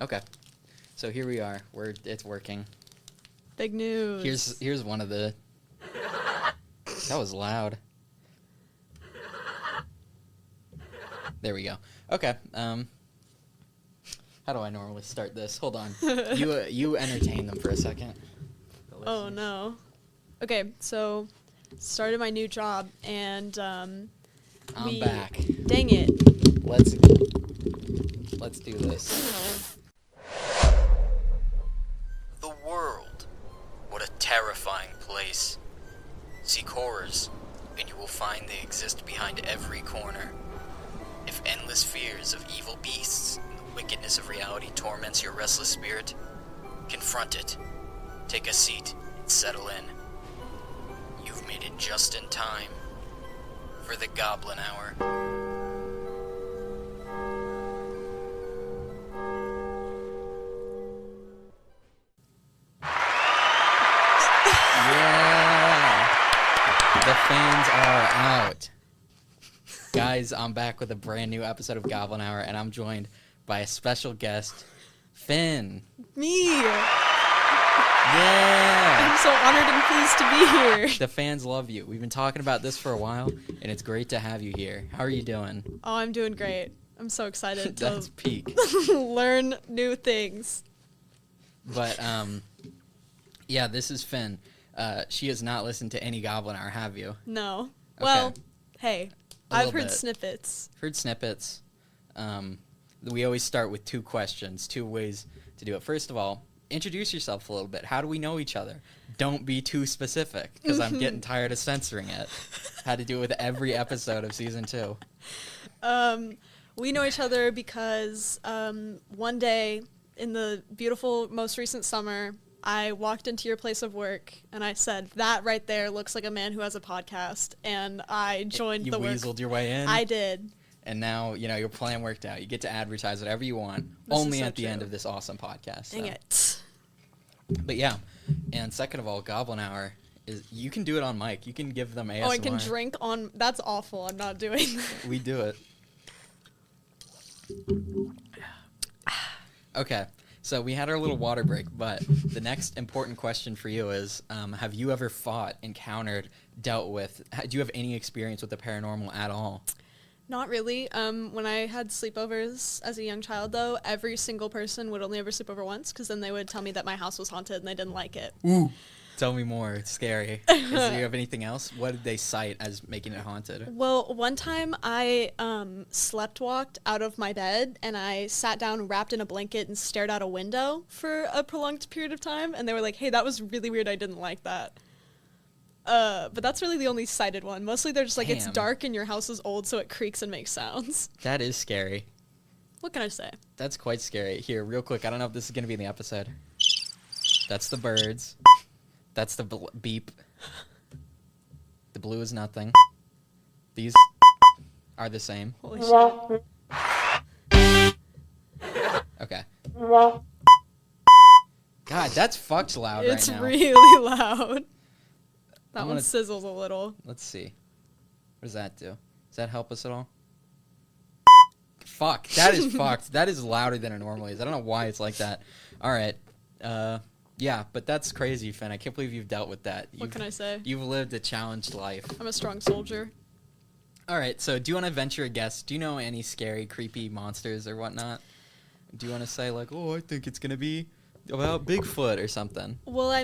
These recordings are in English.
Okay. So here we are. It's working. Big news. Here's one of the... That was loud. There we go. Okay. How do I normally start this? Hold on. You entertain them for a second. Oh, no. Okay, so started my new job, and I'm back. Dang it. Let's do this. The world. What a terrifying place. Seek horrors, and you will find they exist behind every corner. If endless fears of evil beasts and the wickedness of reality torments your restless spirit, confront it. Take a seat and settle in. You've made it just in time for the Goblin Hour. Yeah! The fans are out. Guys, I'm back with a brand new episode of Goblin Hour, and I'm joined by a special guest, Finn. Me! Yeah! I'm so honored and pleased to be here. The fans love you. We've been talking about this for a while, and it's great to have you here. How are you doing? Oh, I'm doing great. I'm so excited That's peak. learn new things. But, yeah, this is Finn. She has not listened to any Goblin Hour, have you? No. Okay. Well, hey, I've heard bit. snippets. Heard snippets. We always start with two questions, two ways to do it. First of all, introduce yourself a little bit. How do we know each other? Don't be too specific, because I'm getting tired of censoring it. Had to do it with every episode of season 2. We know each other because one day in the beautiful, most recent summer, I walked into your place of work and I said, that right there looks like a man who has a podcast. And I joined the work. You weaseled your way in? I did. And now, your plan worked out. You get to advertise whatever you want, This only is so at the true. end of this awesome podcast. Dang so. it. But yeah, and second of all, Goblin Hour, you can do it on mic. You can give them ASMR. Oh, I can drink on... That's awful. I'm not doing that. We do it. Okay, so we had our little water break, but the next important question for you is, have you ever encountered, dealt with, do you have any experience with the paranormal at all? Not really. When I had sleepovers as a young child, though, every single person would only ever sleep over once, because then they would tell me that my house was haunted and they didn't like it. Ooh. Tell me more. It's scary. Do you have anything else? What did they cite as making it haunted? Well, one time I slept-walked out of my bed, and I sat down wrapped in a blanket and stared out a window for a prolonged period of time, and they were like, hey, that was really weird. I didn't like that. But that's really the only cited one. Mostly they're just like, it's Damn. dark and your house is old, so it creaks and makes sounds. That is scary. What can I say? That's quite scary. Here, real quick, I don't know if this is going to be in the episode. That's the birds. That's the beep. The blue is nothing. These are the same. Holy shit. Okay. God, that's fucked loud It's right now. really loud. That I'm one gonna- sizzles a little. Let's see. What does that do? Does that help us at all? Fuck. That is fucked. That is louder than it normally is. I don't know why it's like that. All right. Yeah, but that's crazy, Finn. I can't believe you've dealt with that. What can I say? You've lived a challenged life. I'm a strong soldier. All right, so do you want to venture a guess? Do you know any scary, creepy monsters or whatnot? Do you want to say, like, oh, I think it's going to be about Bigfoot or something? Well, I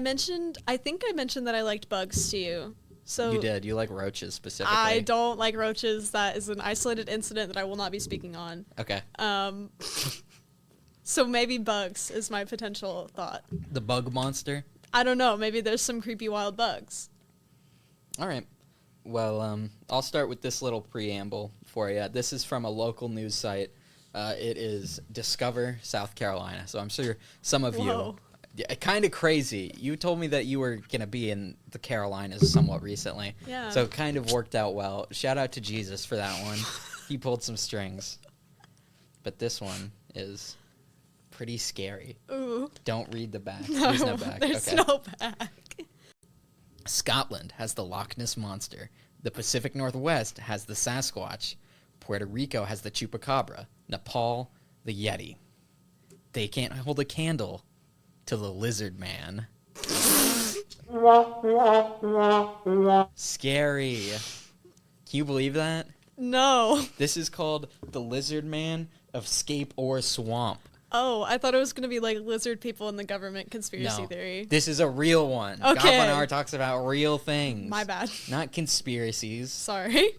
think I mentioned that I liked bugs to you. So You did. You like roaches specifically. I don't like roaches. That is an isolated incident that I will not be speaking on. Okay. So maybe bugs is my potential thought. The bug monster? I don't know. Maybe there's some creepy wild bugs. All right. Well, I'll start with this little preamble for you. This is from a local news site. It is Discover, South Carolina. So I'm sure some of Whoa. you... Kind of crazy. You told me that you were going to be in the Carolinas somewhat recently. Yeah. So it kind of worked out well. Shout out to Jesus for that one. He pulled some strings. But this one is pretty scary. Ooh. Don't read the back. No, There's no back. there's Okay. no back. Scotland has the Loch Ness Monster. The Pacific Northwest has the Sasquatch. Puerto Rico has the Chupacabra. Nepal, the Yeti. They can't hold a candle to the lizard man. Scary. Can you believe that? No. This is called the Lizard Man of Scape or Swamp. Oh, I thought it was going to be like lizard people in the government conspiracy theory. This is a real one. Okay. Gabanar talks about real things. My bad. Not conspiracies. Sorry.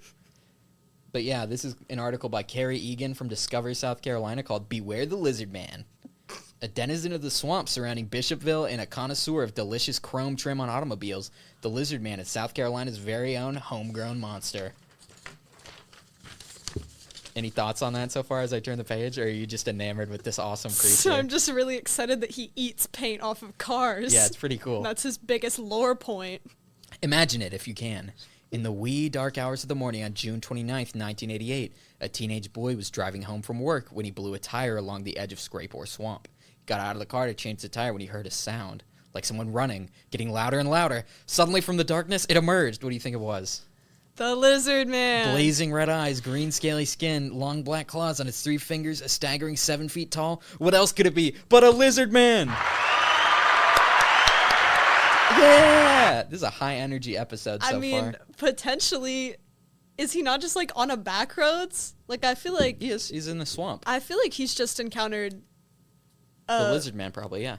But yeah, this is an article by Carrie Egan from Discovery, South Carolina called Beware the Lizard Man. A denizen of the swamp surrounding Bishopville and a connoisseur of delicious chrome trim on automobiles, the Lizard Man is South Carolina's very own homegrown monster. Any thoughts on that so far as I turn the page, or are you just enamored with this awesome creature? So I'm just really excited that he eats paint off of cars. Yeah, it's pretty cool. That's his biggest lore point. Imagine it if you can. In the wee dark hours of the morning on June 29th, 1988, a teenage boy was driving home from work when he blew a tire along the edge of Scrape or Swamp. He got out of the car to change the tire when he heard a sound, like someone running, getting louder and louder. Suddenly from the darkness, it emerged. What do you think it was? The Lizard Man. Blazing red eyes, green scaly skin, long black claws on its 3 fingers, a staggering 7 feet tall. What else could it be but a lizard man? Yeah! This is a high energy episode so far. I mean, potentially, is he not just like on a back roads? Like, I feel like He is. He's in the swamp. I feel like he's just encountered. The lizard man, probably, yeah.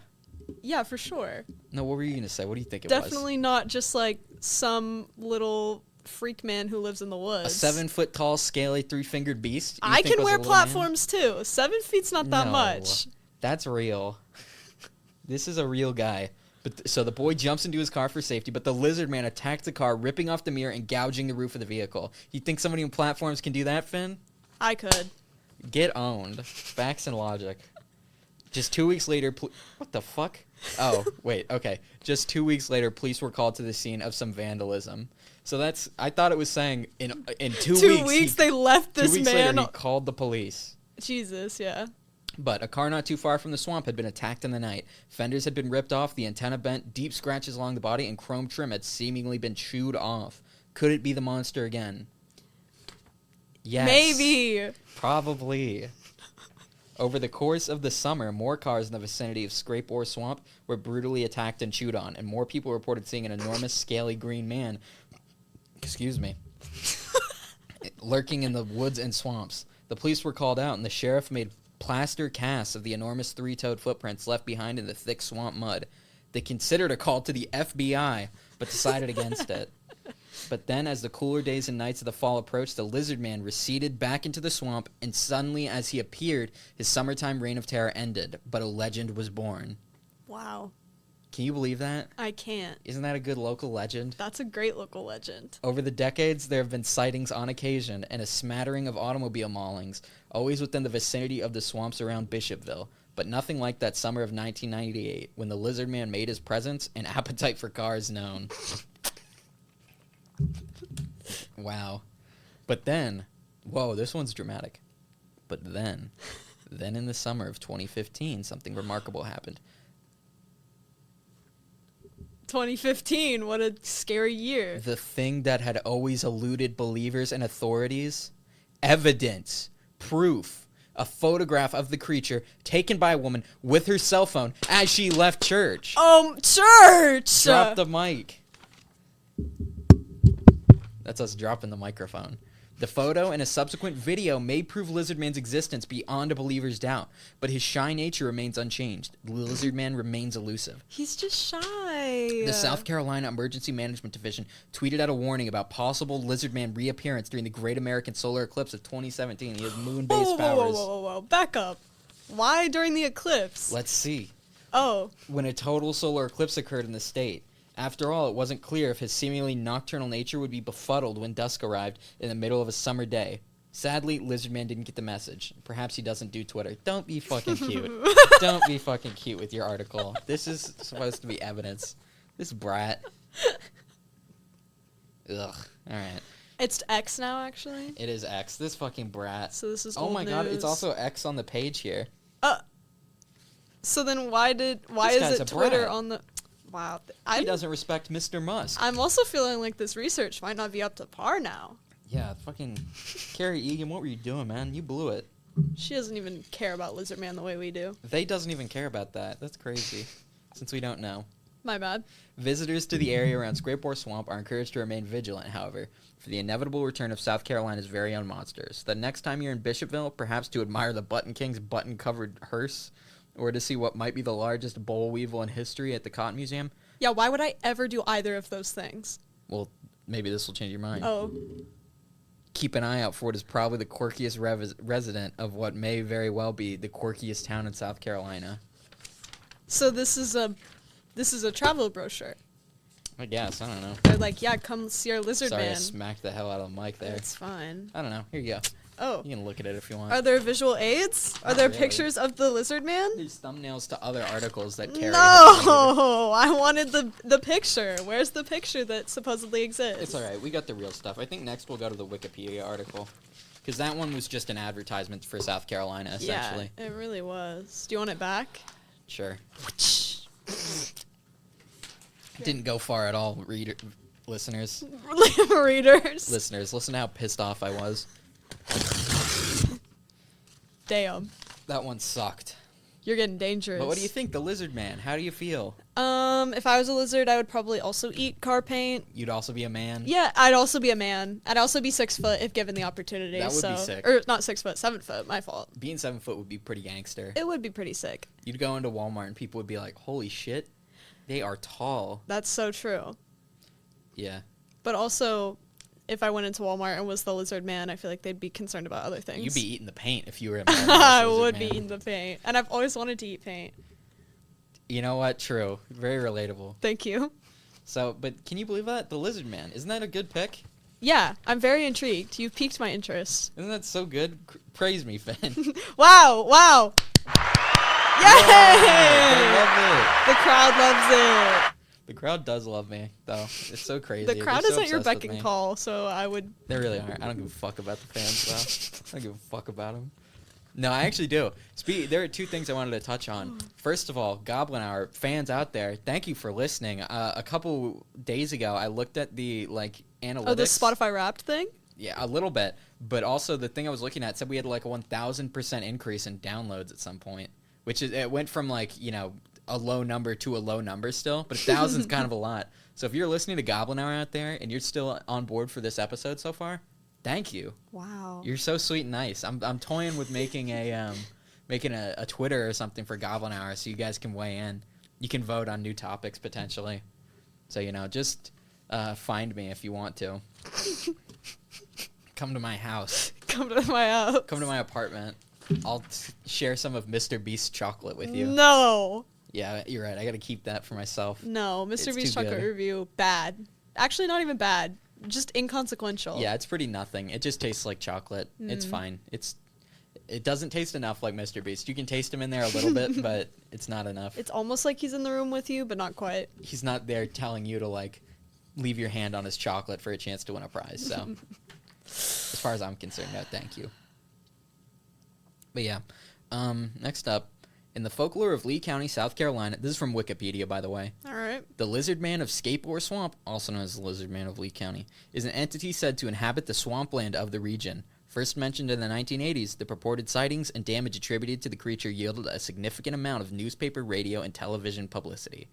Yeah, for sure. No, what were you going to say? What do you think it was? Definitely not just like some little freak man who lives in the woods. A 7 foot tall, scaly, 3-fingered beast? You I think can was a wear little man? platforms too. 7 feet's not that No, much. That's real. This is a real guy. But so the boy jumps into his car for safety, but the lizard man attacks the car, ripping off the mirror and gouging the roof of the vehicle. You think somebody in platforms can do that, Finn? I could. Get owned. Facts and logic. Just 2 weeks later, what the fuck? Oh, wait, okay. Just 2 weeks later, police were called to the scene of some vandalism. So that's, I thought it was saying in 2 weeks. 2 weeks they left this 2 weeks man. later, he called the police. Jesus, yeah. But a car not too far from the swamp had been attacked in the night. Fenders had been ripped off, the antenna bent, deep scratches along the body, and chrome trim had seemingly been chewed off. Could it be the monster again? Yes. Maybe. Probably. Over the course of the summer, more cars in the vicinity of Scrape or Swamp were brutally attacked and chewed on, and more people reported seeing an enormous, scaly green man, lurking in the woods and swamps. The police were called out, and the sheriff made plaster casts of the enormous 3-toed footprints left behind in the thick swamp mud. They considered a call to the FBI, but decided against it. But then, as the cooler days and nights of the fall approached, the lizard man receded back into the swamp, and suddenly, as he appeared, his summertime reign of terror ended, but a legend was born. Wow. Can you believe that? I can't. Isn't that a good local legend? That's a great local legend. Over the decades, there have been sightings on occasion and a smattering of automobile maulings, always within the vicinity of the swamps around Bishopville, but nothing like that summer of 1998, when the lizard man made his presence and appetite for cars known. Wow. But then, whoa, this one's dramatic. But then in the summer of 2015, something remarkable happened. 2015, what a scary year. The thing that had always eluded believers and authorities, evidence, proof, a photograph of the creature taken by a woman with her cell phone as she left church. Church! Drop the mic. That's us dropping the microphone. The photo and a subsequent video may prove Lizard Man's existence beyond a believer's doubt, but his shy nature remains unchanged. The Lizard Man remains elusive. He's just shy. The South Carolina Emergency Management Division tweeted out a warning about possible Lizard Man reappearance during the Great American Solar Eclipse of 2017. He has moon-based powers. Whoa. Back up. Why during the eclipse? Let's see. Oh. When a total solar eclipse occurred in the state. After all, it wasn't clear if his seemingly nocturnal nature would be befuddled when dusk arrived in the middle of a summer day. Sadly, Lizard Man didn't get the message. Perhaps he doesn't do Twitter. Don't be fucking cute. Don't be fucking cute with your article. This is supposed to be evidence. This brat. Ugh. Alright. It's X now, actually. It is X. This fucking brat. So this is Oh old my god, it's news. also X on the page here. So then why This is guy's a it Twitter brat. on the... Wow. He doesn't respect Mr. Musk. I'm also feeling like this research might not be up to par now. Yeah, fucking Carrie Egan, what were you doing, man? You blew it. She doesn't even care about Lizard Man the way we do. They doesn't even care about that. That's crazy. Since we don't know. My bad. Visitors to the area around Scrape Swamp are encouraged to remain vigilant, however, for the inevitable return of South Carolina's very own monsters. The next time you're in Bishopville, perhaps to admire the Button King's button-covered hearse, or to see what might be the largest boll weevil in history at the Cotton Museum. Yeah, why would I ever do either of those things? Well, maybe this will change your mind. Oh. Keep an eye out for what is probably the quirkiest resident of what may very well be the quirkiest town in South Carolina. So this is a travel brochure. I guess. I don't know. They're like, yeah, come see our Lizard Sorry, Man. I smacked the hell out of the mic there. It's fine. I don't know. Here you go. Oh. You can look at it if you want. Are there visual aids? Are Not there really. pictures of the Lizard Man? There's thumbnails to other articles that carry. No! I wanted the picture. Where's the picture that supposedly exists? It's alright. We got the real stuff. I think next we'll go to the Wikipedia article. Because that one was just an advertisement for South Carolina, essentially. Yeah, it really was. Do you want it back? Sure. Didn't go far at all, listeners. Readers. Listeners, listen to how pissed off I was. Damn. That one sucked. You're getting dangerous. But what do you think? The Lizard Man. How do you feel? If I was a lizard, I would probably also eat car paint. You'd also be a man? Yeah, I'd also be a man. I'd also be 6 foot if given the opportunity. That would be sick. Or not 6 foot, 7 foot. My fault. Being 7 foot would be pretty gangster. It would be pretty sick. You'd go into Walmart and people would be like, holy shit, they are tall. That's so true. Yeah. But also, if I went into Walmart and was the Lizard Man, I feel like they'd be concerned about other things. You'd be eating the paint if you were a I would be eating the paint. And I've always wanted to eat paint. You know what? True. Very relatable. Thank you. So, but can you believe that? The Lizard Man. Isn't that a good pick? Yeah, I'm very intrigued. You've piqued my interest. Isn't that so good? Praise me, Finn. Wow, wow. Yay! I love it. The crowd loves it. The crowd does love me, though. It's so crazy. The crowd They're is so at your obsessed beck with and me. call, so I would... They really are. I don't give a fuck about the fans, though. I don't give a fuck about them. No, I actually do. There are two things I wanted to touch on. First of all, Goblin Hour fans out there, thank you for listening. A couple days ago, I looked at the analytics. Oh, the Spotify Wrapped thing? Yeah, a little bit. But also, the thing I was looking at said we had a 1,000% increase in downloads at some point, which is it went from a low number to a low number still, but 1,000's kind of a lot. So if you're listening to Goblin Hour out there and you're still on board for this episode so far, thank you. Wow. You're so sweet and nice. I'm toying with making a Twitter or something for Goblin Hour so you guys can weigh in. You can vote on new topics potentially. So just find me if you want to. Come to my house. Come to my house. Come to my apartment. I'll share some of Mr. Beast's chocolate with you. No. Yeah, you're right. I got to keep that for myself. No, It's Mr. Beast too chocolate good. review, bad. Actually, not even bad. Just inconsequential. Yeah, it's pretty nothing. It just tastes like chocolate. It's fine. It doesn't taste enough like Mr. Beast. You can taste him in there a little bit, but it's not enough. It's almost like he's in the room with you, but not quite. He's not there telling you to leave your hand on his chocolate for a chance to win a prize. So, as far as I'm concerned, no, thank you. But yeah, next up, in the folklore of Lee County, South Carolina, this is from Wikipedia, by the way. All right. The Lizard Man of Scape or Swamp, also known as the Lizard Man of Lee County, is an entity said to inhabit the swampland of the region. First mentioned in the 1980s, the purported sightings and damage attributed to the creature yielded a significant amount of newspaper, radio, and television publicity.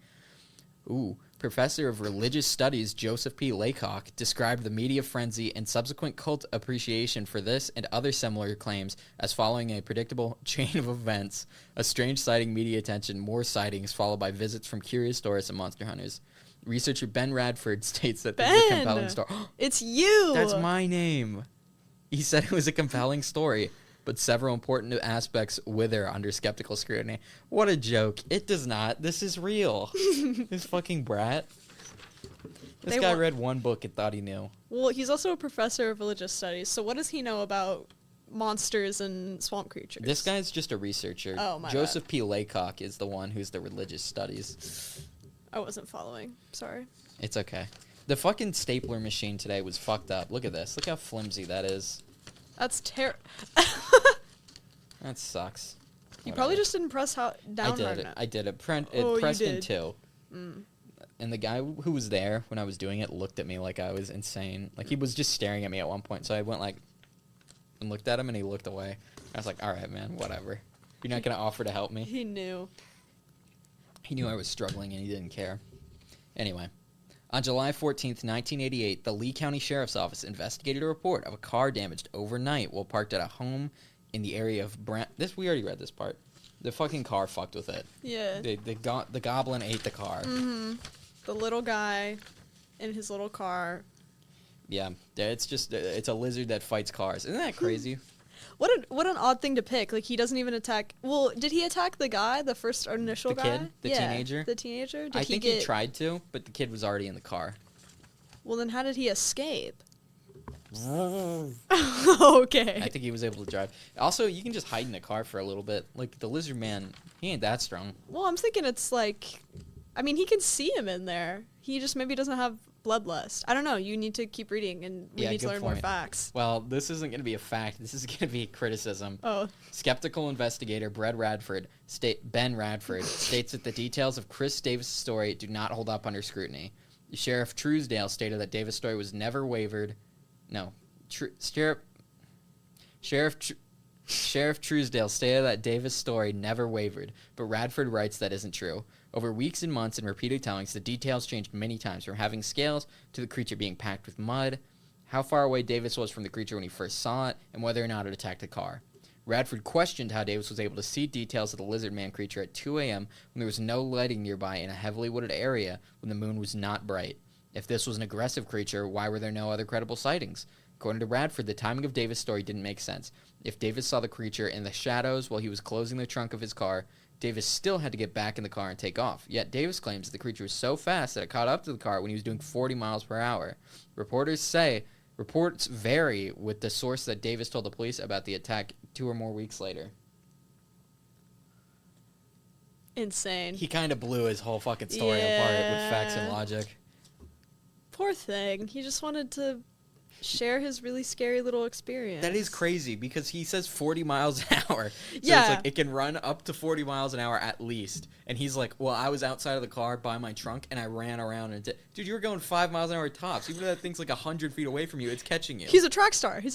Professor of Religious Studies Joseph P. Laycock described the media frenzy and subsequent cult appreciation for this and other similar claims as following a predictable chain of events. A strange sighting, media attention, more sightings, followed by visits from curious tourists and monster hunters. Researcher Ben Radford states that this is a compelling story. It's you! That's my name. He said it was a compelling story, but several important aspects wither under skeptical scrutiny. What a joke. It does not. This is real. This fucking brat. This guy read one book and thought he knew. Well, he's also a professor of religious studies, so what does he know about monsters and swamp creatures? This guy's just a researcher. Oh, my Joseph P. Laycock is the one who's the religious studies. I wasn't following. Sorry. It's okay. The fucking stapler machine today was fucked up. Look at this. Look how flimsy that is. That's terrible. That sucks. You probably just didn't press down hard enough. I did it. Oh, you pressed in did. two. And the guy who was there when I was doing it looked at me like I was insane. Like he was just staring at me at one point. So I went and looked at him and he looked away. I was like, all right, man, whatever. You're not going to offer to help me? He knew. He knew I was struggling, and he didn't care. Anyway, on July 14th, 1988, the Lee County Sheriff's Office investigated a report of a car damaged overnight while parked at a home in the area of we already read this part. The fucking car fucked with it. Yeah. The goblin ate the car. Mm-hmm. The little guy in his little car. Yeah, it's a lizard that fights cars. Isn't that crazy? What an odd thing to pick. Like, he doesn't even attack. Well, did he attack the guy, the first initial The guy? kid? The teenager? The teenager? I think he tried to, but the kid was already in the car. Well, then how did he escape? I Okay. think he was able to drive. Also, you can just hide in the car for a little bit. Like, the lizard man, he ain't that strong. Well, I'm thinking it's like, I mean, he can see him in there. He just maybe doesn't have bloodlust. I don't know. You need to keep reading, and we need to learn more facts. Well, this isn't going to be a fact. This is going to be a criticism. Oh. Skeptical investigator Ben Radford states that the details of Chris Davis' story do not hold up under scrutiny. Sheriff Truesdale stated that Davis' story was never wavered. No. Sheriff Truesdale stated that Davis' story never wavered, but Radford writes that isn't true. Over weeks and months and repeated tellings, the details changed many times, from having scales to the creature being packed with mud, how far away Davis was from the creature when he first saw it, and whether or not it attacked the car. Radford questioned how Davis was able to see details of the lizard man creature at 2 a.m. when there was no lighting nearby in a heavily wooded area when the moon was not bright. If this was an aggressive creature, why were there no other credible sightings? According to Radford, the timing of Davis' story didn't make sense. If Davis saw the creature in the shadows while he was closing the trunk of his car, Davis still had to get back in the car and take off. Yet Davis claims that the creature was so fast that it caught up to the car when he was doing 40 miles per hour. Reports vary with the source that Davis told the police about the attack 2 or more weeks later. Insane. He kind of blew his whole fucking story apart with facts and logic. Poor thing. He just wanted to share his really scary little experience. That is crazy because he says 40 miles an hour. So Yeah. it's like it can run up to 40 miles an hour at least. And he's like, well, I was outside of the car by my trunk and I ran around and dude, you were going 5 miles an hour tops. Even though that thing's like 100 feet away from you, it's catching you. He's a track star. You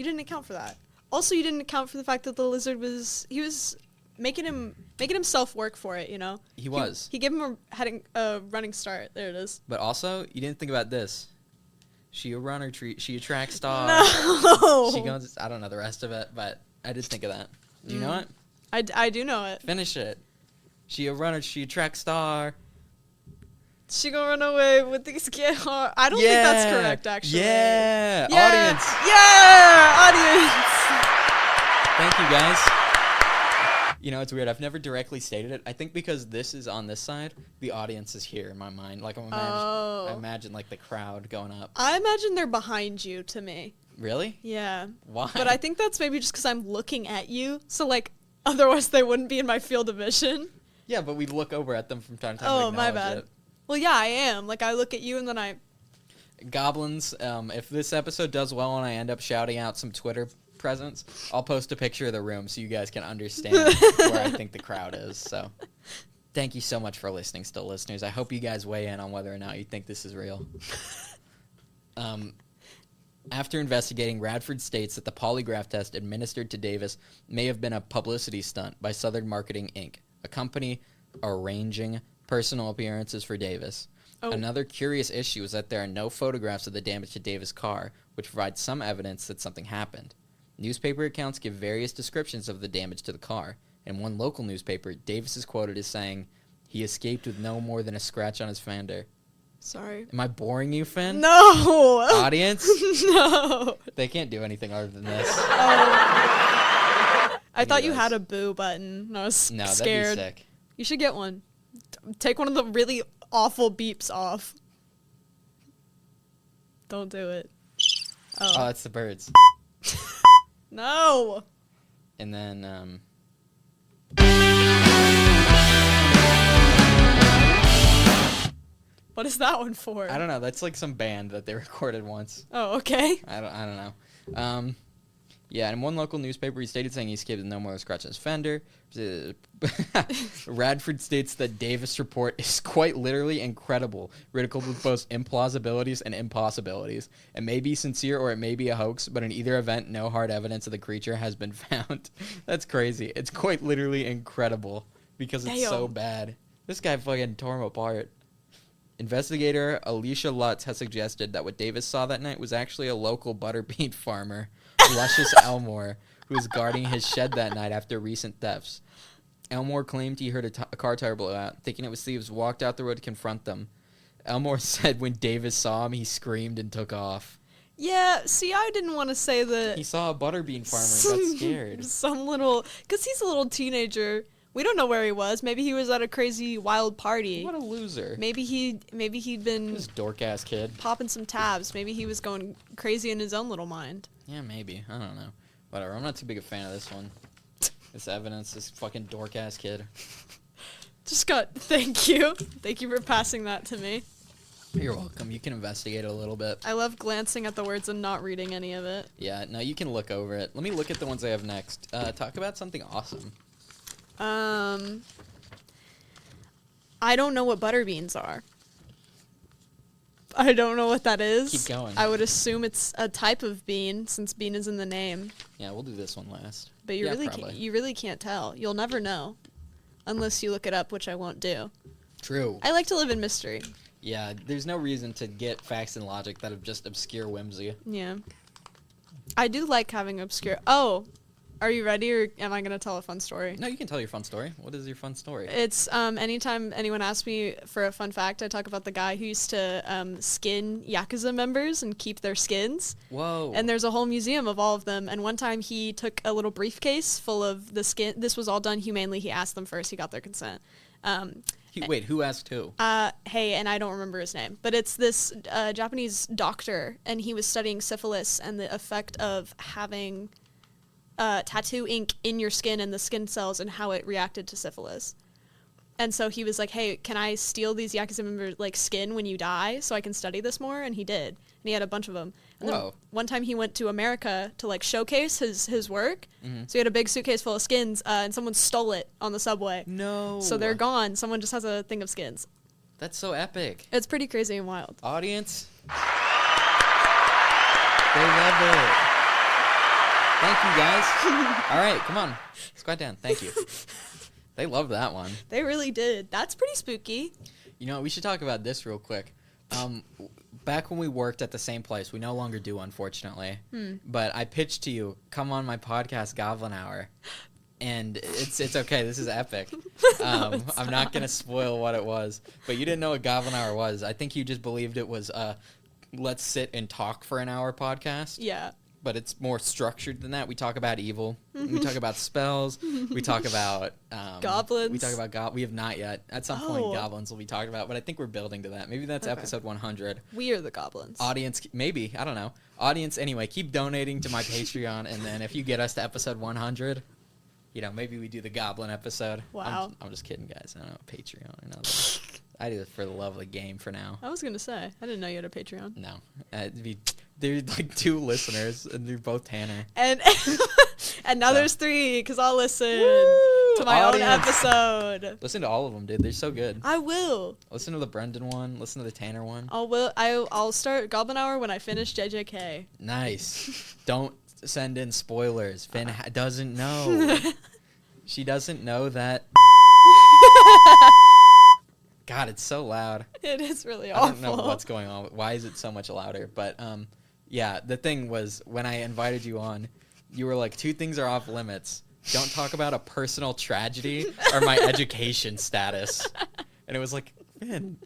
didn't account for that. Also, you didn't account for the fact that the lizard was making himself work for it, you know? He was. He gave him a running start. There it is. But also, you didn't think about this. She a runner, she a track star. No! She goes, I don't know the rest of it, but I did think of that. Do you know it? I do know it. Finish it. She a runner, she a track star. She gonna run away with these kids. I don't think that's correct, actually. Yeah! Audience! Yeah! Audience! Thank you, guys. You know, it's weird. I've never directly stated it. I think because this is on this side, the audience is here in my mind. Like, I imagine, like, the crowd going up. I imagine they're behind you, to me. Really? Yeah. Why? But I think that's maybe just because I'm looking at you. So, like, otherwise they wouldn't be in my field of vision. Yeah, but we look over at them from time to time to Oh, my acknowledge bad. it. Well, yeah, I am. Like, I look at you and then I... Goblins, if this episode does well and I end up shouting out some Twitter presence, I'll post a picture of the room so you guys can understand where I think the crowd is. So thank you so much for listening, still listeners. I hope you guys weigh in on whether or not you think this is real. After investigating, Radford states that the polygraph test administered to Davis may have been a publicity stunt by Southern Marketing, Inc., a company arranging personal appearances for Davis. Oh. Another curious issue is that there are no photographs of the damage to Davis' car, which provides some evidence that something happened. Newspaper accounts give various descriptions of the damage to the car. In one local newspaper, Davis is quoted as saying, "He escaped with no more than a scratch on his fender." Sorry. Am I boring you, Finn? No! Audience? No! They can't do anything other than this. I thought you Anyways. had a boo button. I was No, scared. that'd be sick. You should get one. Take one of the really awful beeps off. Don't do it. Oh, that's the birds. No! And then, What is that one for? I don't know. That's like some band that they recorded once. Oh, okay. I don't know. Yeah, in one local newspaper, he stated saying he escaped with no more scratch on his fender. Radford states that Davis' report is quite literally incredible, ridiculed with both implausibilities and impossibilities. It may be sincere or it may be a hoax, but in either event, no hard evidence of the creature has been found. That's crazy. It's quite literally incredible because it's so Damn. bad. This guy fucking tore him apart. Investigator Alicia Lutz has suggested that what Davis saw that night was actually a local butterbean farmer, Luscious Elmore, who was guarding his shed that night after recent thefts. Elmore claimed he heard a car tire blow out. Thinking it was thieves, walked out the road to confront them. Elmore said when Davis saw him, he screamed and took off. Yeah, see, I didn't want to say that. He saw a butterbean farmer and got scared. Because he's a little teenager. We don't know where he was. Maybe he was at a crazy wild party. What a loser. Maybe he'd been This dork-ass kid. popping some tabs. Maybe he was going crazy in his own little mind. Yeah, maybe. I don't know. Whatever. I'm not too big a fan of this one. This evidence, this fucking dork-ass kid. Thank you. Thank you for passing that to me. You're welcome. You can investigate it a little bit. I love glancing at the words and not reading any of it. Yeah, no, you can look over it. Let me look at the ones I have next. Talk about something awesome. I don't know what butterbeans are. I don't know what that is. Keep going. I would assume it's a type of bean, since bean is in the name. Yeah, we'll do this one last. But you really can't tell. You'll never know, unless you look it up, which I won't do. True. I like to live in mystery. Yeah, there's no reason to get facts and logic that are just obscure whimsy. Yeah. I do like having obscure... Oh, are you ready, or am I going to tell a fun story? No, you can tell your fun story. What is your fun story? It's, anytime anyone asks me for a fun fact, I talk about the guy who used to skin Yakuza members and keep their skins. Whoa. And there's a whole museum of all of them. And one time he took a little briefcase full of the skin. This was all done humanely. He asked them first. He got their consent. Wait, who asked who? Hey, and I don't remember his name, but it's this Japanese doctor, and he was studying syphilis and the effect of having tattoo ink in your skin and the skin cells and how it reacted to syphilis. And so he was like, hey, can I steal these Yakuza members' skin when you die so I can study this more? And he did. And he had a bunch of them. And then one time he went to America to showcase his work. Mm-hmm. So he had a big suitcase full of skins, and someone stole it on the subway. No. So they're gone. Someone just has a thing of skins. That's so epic. It's pretty crazy and wild. Audience, they love it. Thank you, guys. All right, come on. Squat down. Thank you. They love that one. They really did. That's pretty spooky. You know, we should talk about this real quick. Back when we worked at the same place, we no longer do, unfortunately. But I pitched to you, come on my podcast, Goblin Hour. And it's okay. This is epic. I'm not going to spoil what it was. But you didn't know what Goblin Hour was. I think you just believed it was let's sit and talk for an hour podcast. Yeah. But it's more structured than that. We talk about evil. We talk about spells. We talk about goblins. We talk about we have not yet. At some point, goblins will be talked about. But I think we're building to that. Maybe that's episode 100. We are the goblins. Audience, maybe, I don't know. Audience, anyway, keep donating to my Patreon, and then if you get us to episode 100, maybe we do the goblin episode. Wow. I'm just kidding, guys. I don't know Patreon or nothing. I do it for the love of the game for now. I was gonna say I didn't know you had a Patreon. No, there's 2 listeners, and they're both Tanner. And now there's 3 because I'll listen Woo! to my Audience. own episode. Listen to all of them, dude. They're so good. I will. Listen to the Brendan one. Listen to the Tanner one. I'll start Goblin Hour when I finish JJK. Nice. Don't send in spoilers. Finn doesn't know. She doesn't know that. God, it's so loud. It is really awful. I don't know what's going on. Why is it so much louder? But yeah, the thing was when I invited you on, you were like, 2 things are off limits. Don't talk about a personal tragedy or my education status. And it was like, Finn,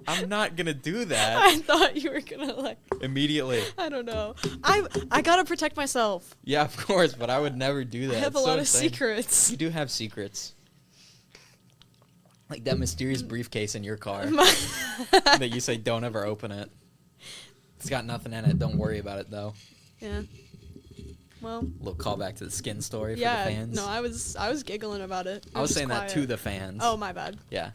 I'm not gonna do that. I thought you were gonna immediately. I don't know. I gotta protect myself. Yeah, of course, but I would never do that. I have a lot of secrets. You do have secrets. Like that mysterious briefcase in your car that you say don't ever open it. It's got nothing in it. Don't worry about it though. Yeah. Well. Little callback to the skin story for the Yeah. fans. No, I was giggling about it. I was saying that to the fans. Oh, my bad. Yeah.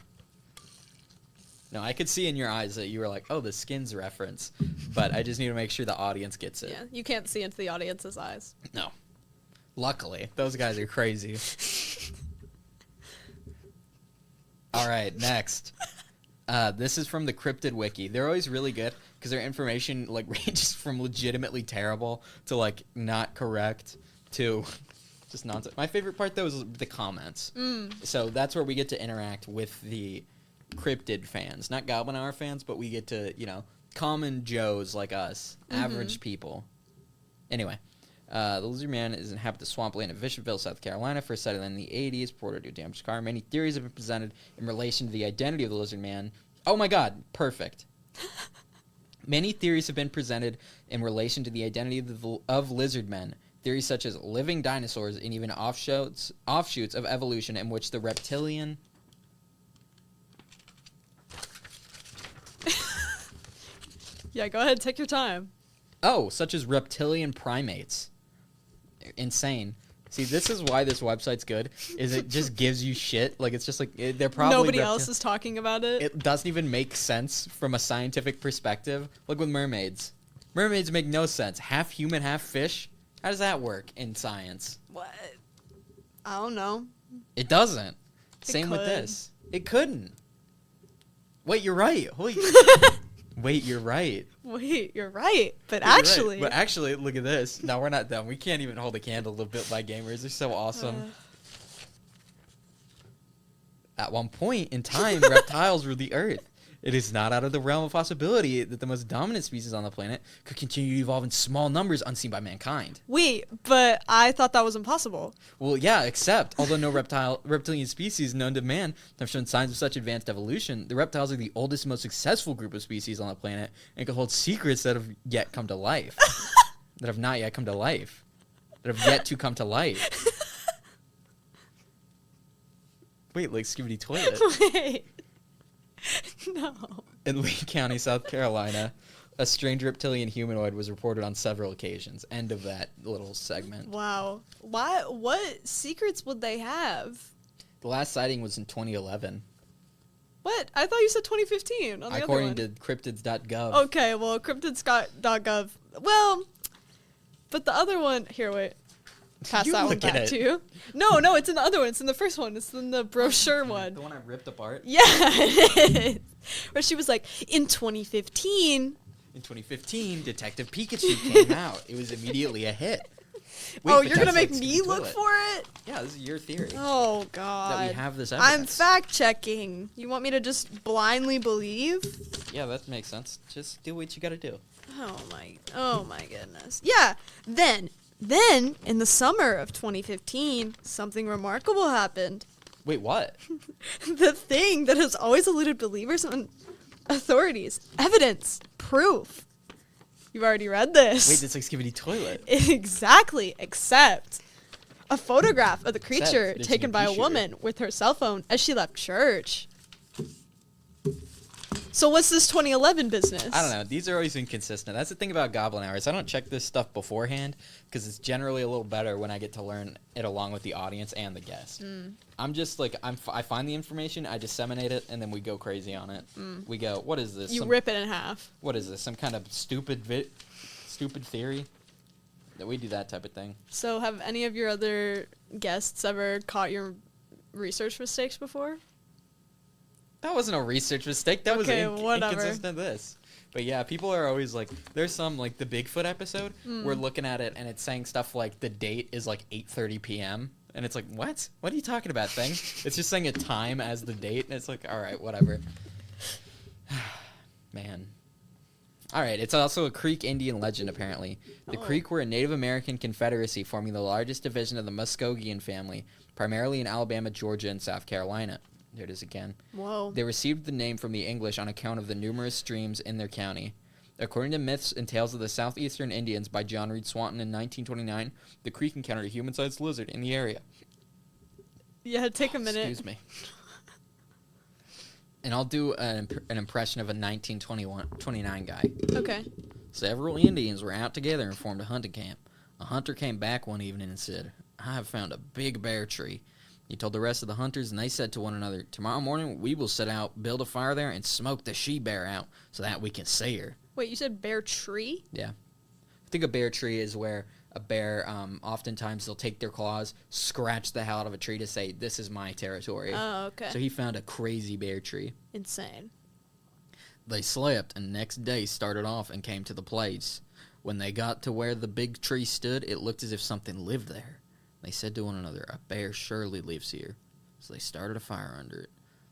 No, I could see in your eyes that you were like, oh, the skins reference. But I just need to make sure the audience gets it. Yeah. You can't see into the audience's eyes. No. Luckily, those guys are crazy. All right, next. This is from the Cryptid Wiki. They're always really good because their information like ranges from legitimately terrible to like not correct to just nonsense. My favorite part though is the comments. So that's where we get to interact with the Cryptid fans, not Goblin Hour fans, but we get to, you know, common Joes like us, average people. Anyway, the lizard man is inhabited the swampland of Bishopville, South Carolina, first sighted in the 80s, reported to a damaged car. Many theories have been presented in relation to the identity of the lizard man. Oh my god, perfect. Many theories have been presented in relation to the identity of lizard men. Theories such as living dinosaurs and even offshoots of evolution in which the reptilian... Yeah, go ahead, take your time. Oh, such as reptilian primates. Insane. See, this is why this website's good, is it just gives you shit. Like, it's just like, they're probably... Nobody else is talking about it. It doesn't even make sense from a scientific perspective. Look with mermaids. Mermaids make no sense. Half human, half fish. How does that work in science? What? I don't know. It doesn't. Same with could. this. It couldn't. Wait, you're right. Wait, you're right. Wait, you're right. But You're right. actually... But actually, look at this. No, we're not done. We can't even hold a candle to Built by Gamers. They're so awesome. At one point in time, reptiles ruled the Earth. It is not out of the realm of possibility that the most dominant species on the planet could continue to evolve in small numbers unseen by mankind. Wait, but I thought that was impossible. Well, yeah, except, although no reptilian species known to man have shown signs of such advanced evolution, the reptiles are the oldest and most successful group of species on the planet and can hold secrets that have yet come to life. That have not yet come to life. That have yet to come to life. Wait, like Skibidi Toilet. Wait. No. In Lee County, South Carolina, a strange reptilian humanoid was reported on several occasions. End of that little segment. Wow. Why? What secrets would they have? The last sighting was in 2011. What? I thought you said 2015 on the According other to cryptids.gov. one. Okay, well, cryptids.gov. Well, but the other one... Here, wait. Pass You that one look at back it. to you. No, it's in the other one. It's in the first one. It's in the brochure one. The one I ripped apart? Yeah, it is. Where she was like, in 2015... In 2015, Detective Pikachu came out. It was immediately a hit. Wait, oh, but you're going to that's make like me Skibidi look Toilet. for it? Yeah, this is your theory. Oh, God. That we have this I'm evidence. fact-checking. You want me to just blindly believe? Yeah, that makes sense. Just do what you gotta do. Oh my goodness. Yeah, then, in the summer of 2015, something remarkable happened. Wait, what? The thing that has always eluded believers and authorities. Evidence. Proof. You've already read this. Wait, that's like Skibidi Toilet. Exactly, except a photograph of the creature there's taken no by a t-shirt. woman with her cell phone as she left church. So what's this 2011 business? I don't know. These are always inconsistent. That's the thing about Goblin Hours. I don't check this stuff beforehand because it's generally a little better when I get to learn it along with the audience and the guest. I'm just like, I find the information, I disseminate it, and then we go crazy on it. We go, what is this? You rip it in half. What is this? Some kind of stupid theory? That we do that type of thing. So have any of your other guests ever caught your research mistakes before? That wasn't a research mistake. That was whatever. inconsistent this. But yeah, people are always like, there's some, like, the Bigfoot episode, we're looking at it, and it's saying stuff like, the date is, like, 8:30 p.m., and it's like, what? What are you talking about, thing? It's just saying a time as the date, and it's like, all right, whatever. Man. All right, it's also a Creek Indian legend, apparently. The Creek were a Native American confederacy forming the largest division of the Muskogean family, primarily in Alabama, Georgia, and South Carolina. There it is again. Whoa. They received the name from the English on account of the numerous streams in their county. According to Myths and Tales of the Southeastern Indians by John Reed Swanton in 1929, the Creek encountered a human-sized lizard in the area. Yeah, take a minute. Excuse me. And I'll do an impression of a 1929 guy. Okay. Several Indians were out together and formed a hunting camp. A hunter came back one evening and said, "I have found a big bear tree." He told the rest of the hunters, and they said to one another, "Tomorrow morning we will set out, build a fire there, and smoke the she-bear out so that we can see her." Wait, you said bear tree? Yeah. I think a bear tree is where a bear, oftentimes they'll take their claws, scratch the hell out of a tree to say, this is my territory. Oh, okay. So he found a crazy bear tree. Insane. They slept, and next day started off and came to the place. When they got to where the big tree stood, it looked as if something lived there. They said to one another, a bear surely lives here. So they started a fire under it.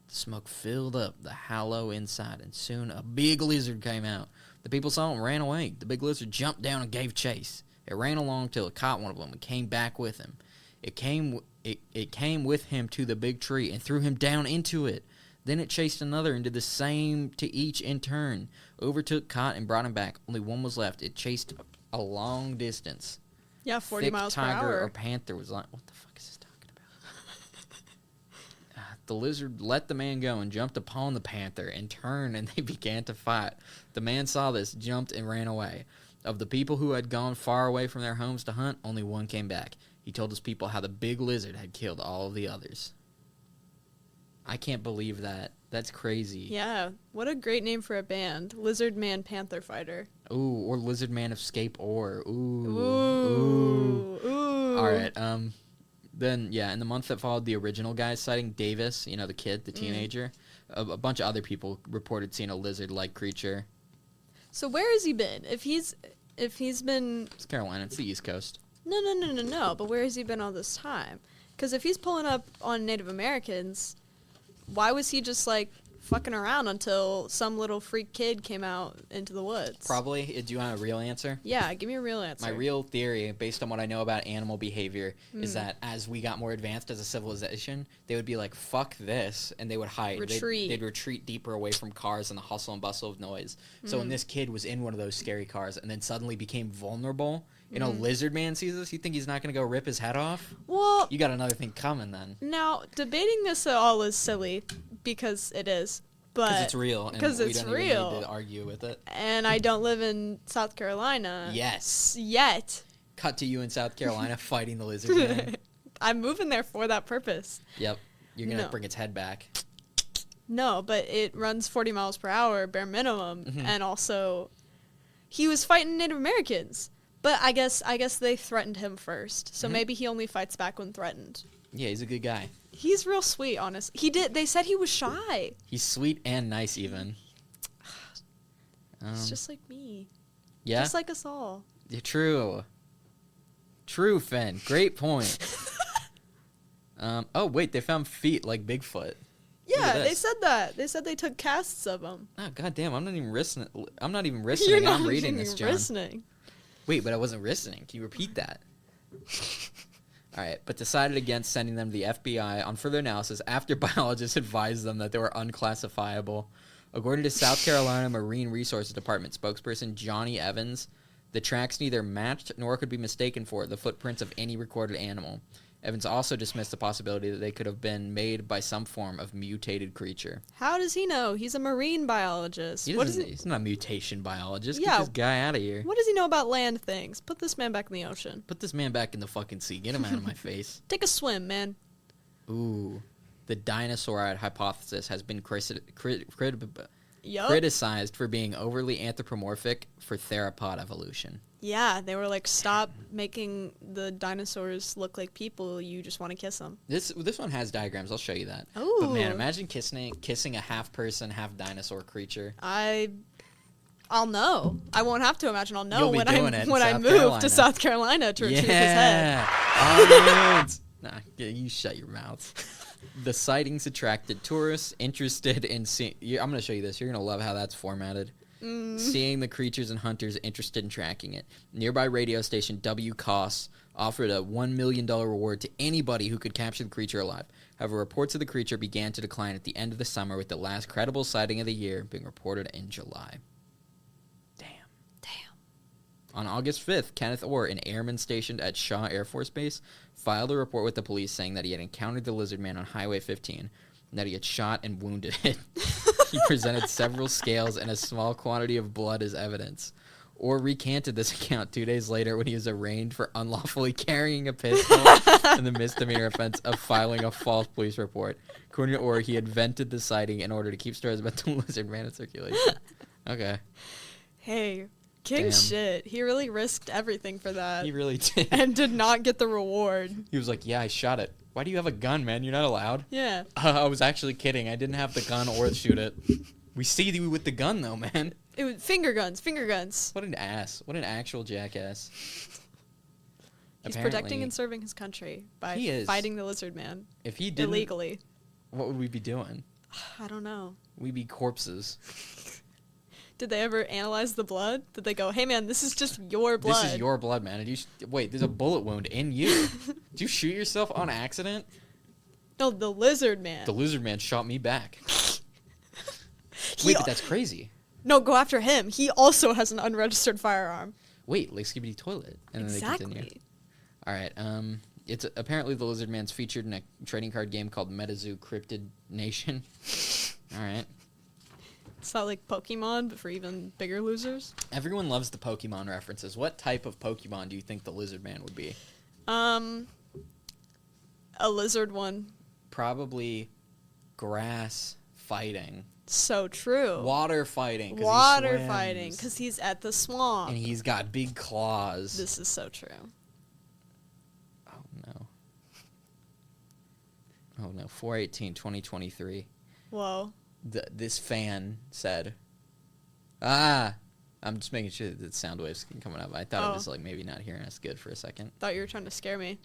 The smoke filled up the hollow inside, and soon a big lizard came out. The people saw it and ran away. The big lizard jumped down and gave chase. It ran along till it caught one of them and came back with him. It came with him to the big tree and threw him down into it. Then it chased another and did the same to each in turn. Overtook, caught, and brought him back. Only one was left. It chased a long distance. Yeah, 40 Thick miles per tiger hour. or panther was like, what the fuck is this talking about? The lizard let the man go and jumped upon the panther and turned, and they began to fight. The man saw this, jumped, and ran away. Of the people who had gone far away from their homes to hunt, only one came back. He told his people how the big lizard had killed all of the others. I can't believe that. That's crazy. Yeah, what a great name for a band. Lizard Man Panther Fighter. Ooh, or Lizard Man Escape Or. Ooh. Ooh. All right. Then, yeah, in the month that followed the original guy's sighting, Davis, you know, the kid, the teenager, a bunch of other people reported seeing a lizard-like creature. So where has he been? If he's been... It's Carolina. It's the East Coast. No. But where has he been all this time? Because if he's pulling up on Native Americans... Why was he just, like, fucking around until some little freak kid came out into the woods? Probably. Do you want a real answer? Yeah, give me a real answer. My real theory, based on what I know about animal behavior, is that as we got more advanced as a civilization, they would be like, fuck this, and they would hide. Retreat. They'd retreat deeper away from cars and the hustle and bustle of noise. So when this kid was in one of those scary cars and then suddenly became vulnerable, lizard man sees this, you think he's not going to go rip his head off? Well... You got another thing coming then. Now, debating this at all is silly, because it is. Because it's real. Because it's we don't real. even need to argue with it. And I don't live in South Carolina. Yes. Yet. Cut to you in South Carolina fighting the lizard man. I'm moving there for that purpose. Yep. You're going to No. bring its head back. No, but it runs 40 miles per hour, bare minimum. And also, he was fighting Native Americans. But I guess they threatened him first. So maybe he only fights back when threatened. Yeah, he's a good guy. He's real sweet, honest. They said he was shy. He's sweet and nice even. It's just like me. Yeah? Just like us all. Yeah, true. True, Finn. Great point. Oh, wait, they found feet like Bigfoot. Yeah, they this. said that. They said they took casts of him. Oh, goddamn, I'm not even listening. You're I'm not reading even this, John. listening. Wait, but I wasn't listening. Can you repeat that? All right, but decided against sending them to the FBI on further analysis after biologists advised them that they were unclassifiable. According to South Carolina Marine Resources Department spokesperson Johnny Evans, the tracks neither matched nor could be mistaken for the footprints of any recorded animal. Evans also dismissed the possibility that they could have been made by some form of mutated creature. How does he know? He's a marine biologist. He's not a mutation biologist. Yeah. Get this guy out of here. What does he know about land things? Put this man back in the ocean. Put this man back in the fucking sea. Get him out of my face. Take a swim, man. Ooh. The dinosauride hypothesis has been Yup. criticized for being overly anthropomorphic for theropod evolution. Yeah, they were like, stop making the dinosaurs look like people. You just want to kiss them. This one has diagrams. I'll show you that. Ooh. But man, imagine kissing a half person, half dinosaur creature. I'll know. I won't have to imagine. I'll know You'll be when doing it in I South move Carolina. to South Carolina to retrieve his head. Audience! Nah, you shut your mouth. The sightings attracted tourists interested in seeing... I'm going to show you this. You're going to love how that's formatted. Seeing the creatures and hunters interested in tracking it. Nearby radio station WCOS offered a $1 million reward to anybody who could capture the creature alive. However, reports of the creature began to decline at the end of the summer, with the last credible sighting of the year being reported in July. Damn. On August 5th, Kenneth Orr, an airman stationed at Shaw Air Force Base, filed a report with the police saying that he had encountered the lizard man on Highway 15 and that he had shot and wounded it. He presented several scales and a small quantity of blood as evidence. Orr recanted this account 2 days later when he was arraigned for unlawfully carrying a pistol and the misdemeanor offense of filing a false police report. According to Orr, he had vented the sighting in order to keep stories about the lizard man in circulation. Okay. Hey, King Damn. shit. He really risked everything for that. He really did. And did not get the reward. He was like, yeah, I shot it. Why do you have a gun, man? You're not allowed. Yeah. I was actually kidding. I didn't have the gun or shoot it. We see you with the gun, though, man. It was finger guns. What an ass. What an actual jackass. He's Apparently, protecting and serving his country by He is. fighting the lizard man if he didn't, illegally. what would we be doing? I don't know. We'd be corpses. Did they ever analyze the blood? Did they go, hey man, this is just your blood? This is your blood, man. And wait, there's a bullet wound in you. Did you shoot yourself on accident? No, the lizard man. The lizard man shot me back. He Wait, al- but that's crazy. No, go after him. He also has an unregistered firearm. Wait, like Skibidi Toilet. And then they continue. Exactly. All right. It's apparently the lizard man's featured in a trading card game called MetaZoo Cryptid Nation. All right. It's not like Pokemon, but for even bigger losers. Everyone loves the Pokemon references. What type of Pokemon do you think the lizard man would be? A lizard one. Probably grass fighting. So true. Water fighting. 'Cause he Water swims. fighting, because he's at the swamp. And he's got big claws. This is so true. Oh, no. Oh, no. 4/18/2023. Whoa. This fan said, I'm just making sure that the sound waves can coming up. I thought it was like maybe not hearing us good for a second. Thought you were trying to scare me.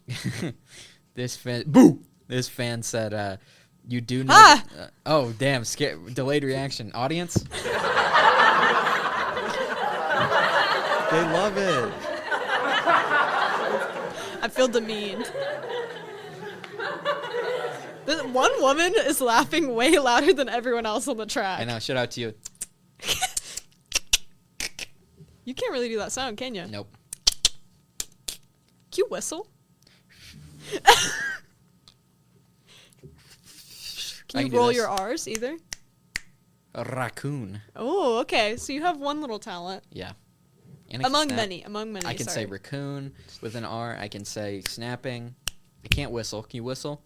This fan said, you do know. Ah! Oh, damn. Delayed reaction. Audience? They love it. I feel demeaned. This one woman is laughing way louder than everyone else on the track. I know. Shout out to you. You can't really do that sound, can you? Nope. Can you whistle? Can I you can do roll this. your R's either? A raccoon. Oh, okay. So you have one little talent. Yeah. And I can Among snap. many. I can say sorry. raccoon with an R. I can say snapping. I can't whistle. Can you whistle?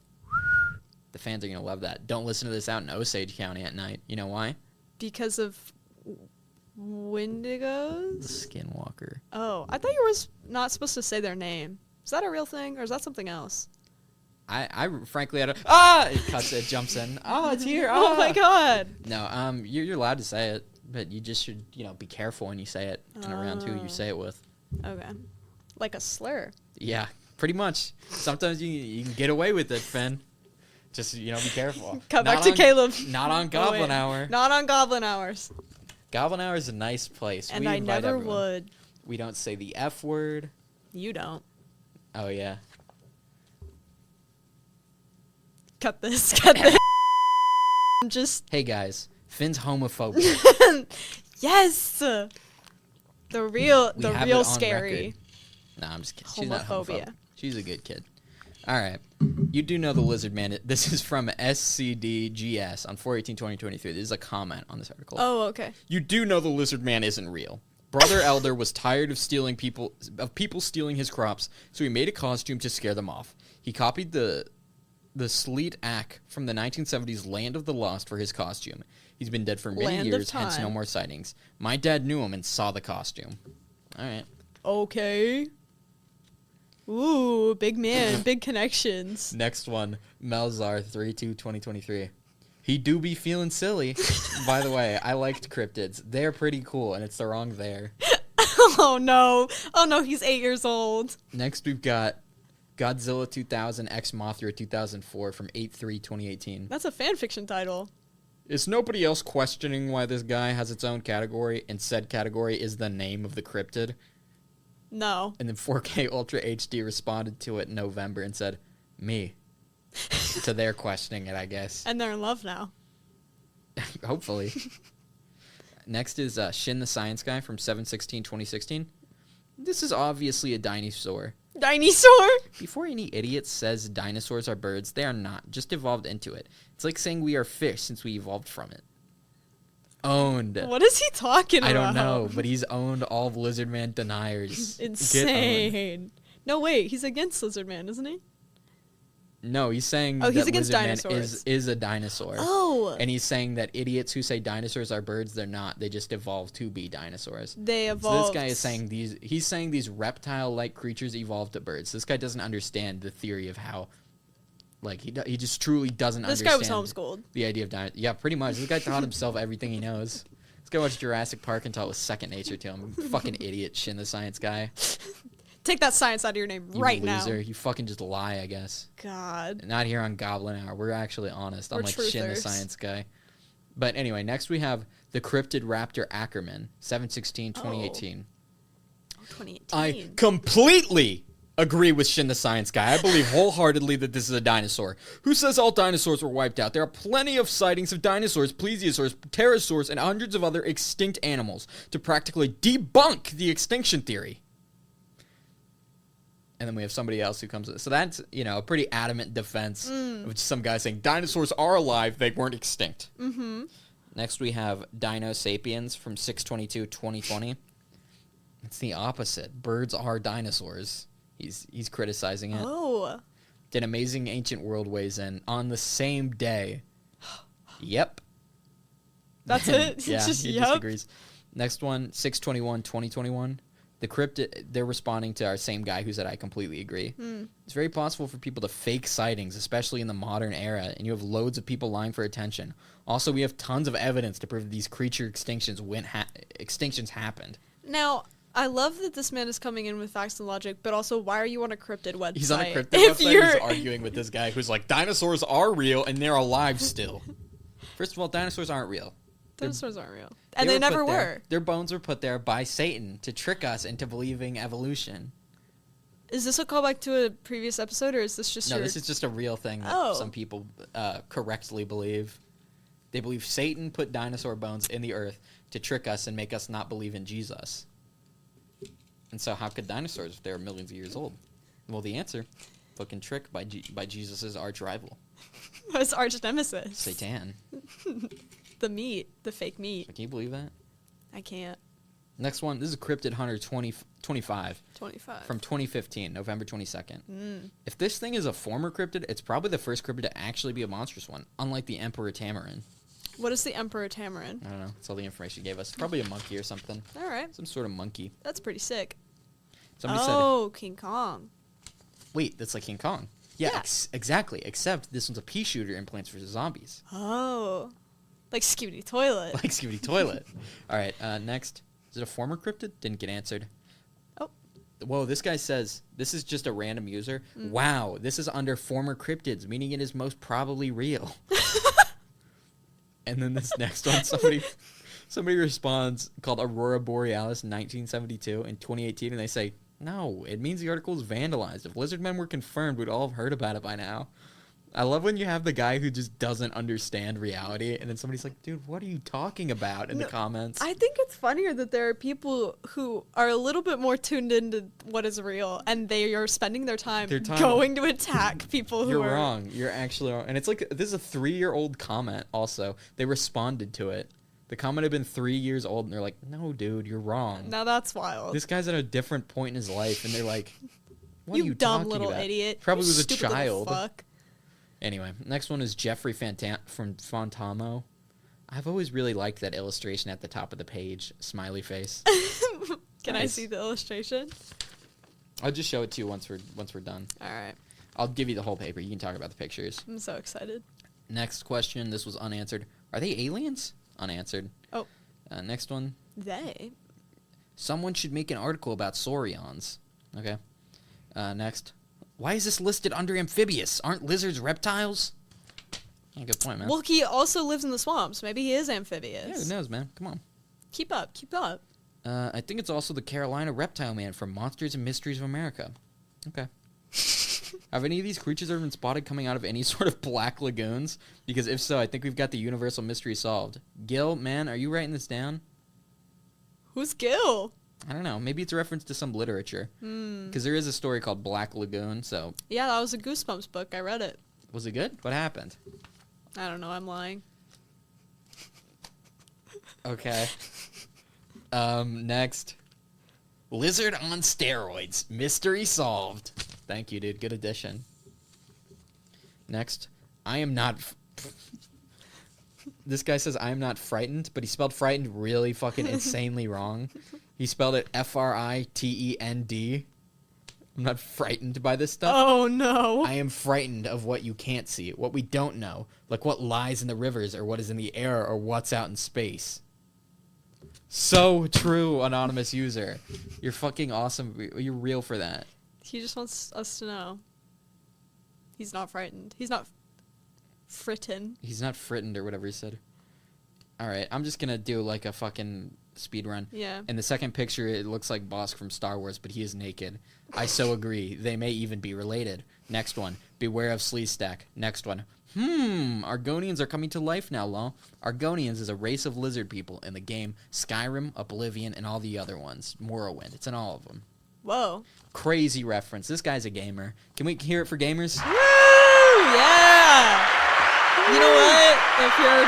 The fans are going to love that. Don't listen to this out in Osage County at night. You know why? Because of Wendigos? Skinwalker. Oh, I thought you were not supposed to say their name. Is that a real thing, or is that something else? I frankly, it cuts it, jumps in. Oh, it's here. Oh my god. No, you're allowed to say it, but you just should, be careful when you say it and around who you say it with. Okay. Like a slur. Yeah, pretty much. Sometimes you can get away with it, Finn. Just, be careful. Come back to Caleb. Not on Goblin Hour. Not on Goblin Hours. Goblin Hour is a nice place. And We I invite never everyone. would. We don't say the F word. You don't. Oh, yeah. Cut this. Cut this. I'm just. Hey, guys. Finn's homophobic. Yes. The real We have it on scary. record. No, I'm just kidding. She's not Homophobia. homophobic. She's a good kid. All right. You do know the lizard man. This is from SCDGS on 4/18/2023. This is a comment on this article. Oh, okay. You do know the lizard man isn't real. Brother Elder was tired of people stealing his crops, so he made a costume to scare them off. He copied the Sleet Ack from the 1970s Land of the Lost for his costume. He's been dead for many Land of years, hence no Time. more sightings. My dad knew him and saw the costume. All right. Okay. Ooh, big man, big connections. Next one, Melzar 3/2/2023. He do be feeling silly. By the way, I liked cryptids. They're pretty cool, and it's the wrong there. Oh no. Oh no, he's 8 years old. Next, we've got Godzilla 2000 X Mothra 2004 from 8/3/2018. That's a fan fiction title. Is nobody else questioning why this guy has its own category, and said category is the name of the cryptid? No. And then 4K Ultra HD responded to it in November and said, me. So they're questioning it, I guess. And they're in love now. Hopefully. Next is Shin the Science Guy from 7/16/2016. This is obviously a dinosaur. Dinosaur? Before any idiot says dinosaurs are birds, they are not. Just evolved into it. It's like saying we are fish since we evolved from it. Owned. What is he talking about? I don't know, but he's owned all of Lizard Man deniers. Get owned. Insane. No, wait, he's against Lizard Man, isn't he? No, he's saying Oh, he's that against Lizard Man dinosaurs. is a dinosaur. Oh. And he's saying that idiots who say dinosaurs are birds, they're not. They just evolved to be dinosaurs. They So evolved. this guy is saying he's saying these reptile-like creatures evolved to birds. This guy doesn't understand the theory of how, like, he just truly doesn't This understand. guy was homeschooled. The idea of dinosaurs. Yeah, pretty much. This guy taught himself everything he knows. This guy watched Jurassic Park and thought it was second nature to him. Fucking idiot, Shin the Science Guy. Take that science out of your name You right loser. now. You fucking just lie, I guess. God. Not here on Goblin Hour. We're actually honest. We're Unlike Shin the truthers. Science Guy. But anyway, next we have the cryptid raptor Ackerman, 7/16/2018. Oh, 2018. I completely agree with Shin the Science Guy. I believe wholeheartedly that this is a dinosaur. Who says all dinosaurs were wiped out? There are plenty of sightings of dinosaurs, plesiosaurs, pterosaurs, and hundreds of other extinct animals to practically debunk the extinction theory. And then we have somebody else who comes with it. So that's, a pretty adamant defense of just some guy saying dinosaurs are alive, they weren't extinct. Mm-hmm. Next we have Dino Sapiens from 6/22/2020. It's the opposite. Birds are dinosaurs. He's criticizing it. Oh. Did Amazing Ancient World weighs in on the same day. Yep. That's it? Yeah, Just he yep. disagrees. Next one, 6/21/2021. The cryptid, they're responding to our same guy who said, I completely agree. It's very possible for people to fake sightings, especially in the modern era, and you have loads of people lying for attention. Also, we have tons of evidence to prove that these creature extinctions happened. Now, I love that this man is coming in with facts and logic, but also, why are you on a cryptid website? He's on a cryptid If website. you're- He's arguing with this guy who's like, dinosaurs are real and they're alive still. First of all, dinosaurs aren't real. Dinosaurs aren't real. And they never put there- were. Their bones were put there by Satan to trick us into believing evolution. Is this a callback to a previous episode, or is this just No, your... this is just a real thing that Oh. some people correctly believe. They believe Satan put dinosaur bones in the earth to trick us and make us not believe in Jesus. And so how could dinosaurs if they were millions of years old? Well, the answer, fucking trick by Jesus' arch rival, His arch nemesis. Satan. The meat. The fake meat. Can you believe that? I can't. Next one, this is Cryptid Hunter 25 25. from 2015, November 22nd. If this thing is a former cryptid, it's probably the first cryptid to actually be a monstrous one, unlike the Emperor Tamarin. What is the Emperor Tamarin? I don't know. That's all the information he gave us. Probably a monkey or something. All right. Some sort of monkey. That's pretty sick. Somebody King Kong. said, wait, that's like King Kong. Yeah, Yeah. Exactly. Except this one's a pea shooter in Plants vs. Zombies. Oh. Like Skibidi Toilet. Like Skibidi Toilet. All right, next. Is it a former cryptid? Didn't get answered. Oh. Whoa, this guy says, this is just a random user. Wow, this is under former cryptids, meaning it is most probably real. And then this next one, somebody responds called Aurora Borealis 1972 in 2018, and they say, no, it means the article is vandalized. If lizard men were confirmed, we'd all have heard about it by now. I love when you have the guy who just doesn't understand reality, and then somebody's like, dude, what are you talking about in the comments? I think it's funnier that there are people who are a little bit more tuned into what is real, and they are spending their time going to attack people who You're are... wrong. You're actually wrong. And it's like, this is a 3-year-old comment also. They responded to it. The comment had been 3 years old, and they're like, no, dude, you're wrong. Now that's wild. This guy's at a different point in his life, and they're like, what you are you dumb talking little about? idiot. Probably You was a stupid little child. fuck. Anyway, next one is Jeffrey from Fontamo. I've always really liked that illustration at the top of the page. Smiley face. Can I Nice. see the illustration? I'll just show it to you once we're done. All right. I'll give you the whole paper. You can talk about the pictures. I'm so excited. Next question. This was unanswered. Are they aliens? Unanswered. Oh. Next one. They? Someone should make an article about saurians. Okay. Next. Why is this listed under amphibious? Aren't lizards reptiles? Yeah, good point, man. Well, he also lives in the swamps. Maybe he is amphibious. Yeah, who knows, man? Come on. Keep up. Keep up. I think it's also the Carolina Reptile Man from Monsters and Mysteries of America. Okay. Have any of these creatures ever been spotted coming out of any sort of black lagoons? Because if so, I think we've got the universal mystery solved. Gil, man, are you writing this down? Who's Gil? I don't know. Maybe it's a reference to some literature. Because there is a story called Black Lagoon, so... Yeah, that was a Goosebumps book. I read it. Was it good? What happened? I don't know. I'm lying. Okay. Next. Lizard on steroids. Mystery solved. Thank you, dude. Good addition. Next, I am not. This guy says I am not frightened, but he spelled frightened really fucking insanely wrong. He spelled it Fritend. I'm not frightened by this stuff. Oh no. I am frightened of what you can't see, what we don't know, like what lies in the rivers or what is in the air or what's out in space. So true, anonymous user. You're fucking awesome. You're real for that. He just wants us to know. He's not frightened. He's not fritten. He's not frittened or whatever he said. All right, I'm just going to do like a fucking speed run. Yeah. In the second picture, it looks like Bosk from Star Wars, but he is naked. I so agree. They may even be related. Next one. Beware of Sleestack. Next one. Argonians are coming to life now, lol. Argonians is a race of lizard people in the game Skyrim, Oblivion, and all the other ones. Morrowind. It's in all of them. Whoa. Crazy reference. This guy's a gamer. Can we hear it for gamers? Woo! Yeah! You know what? If you're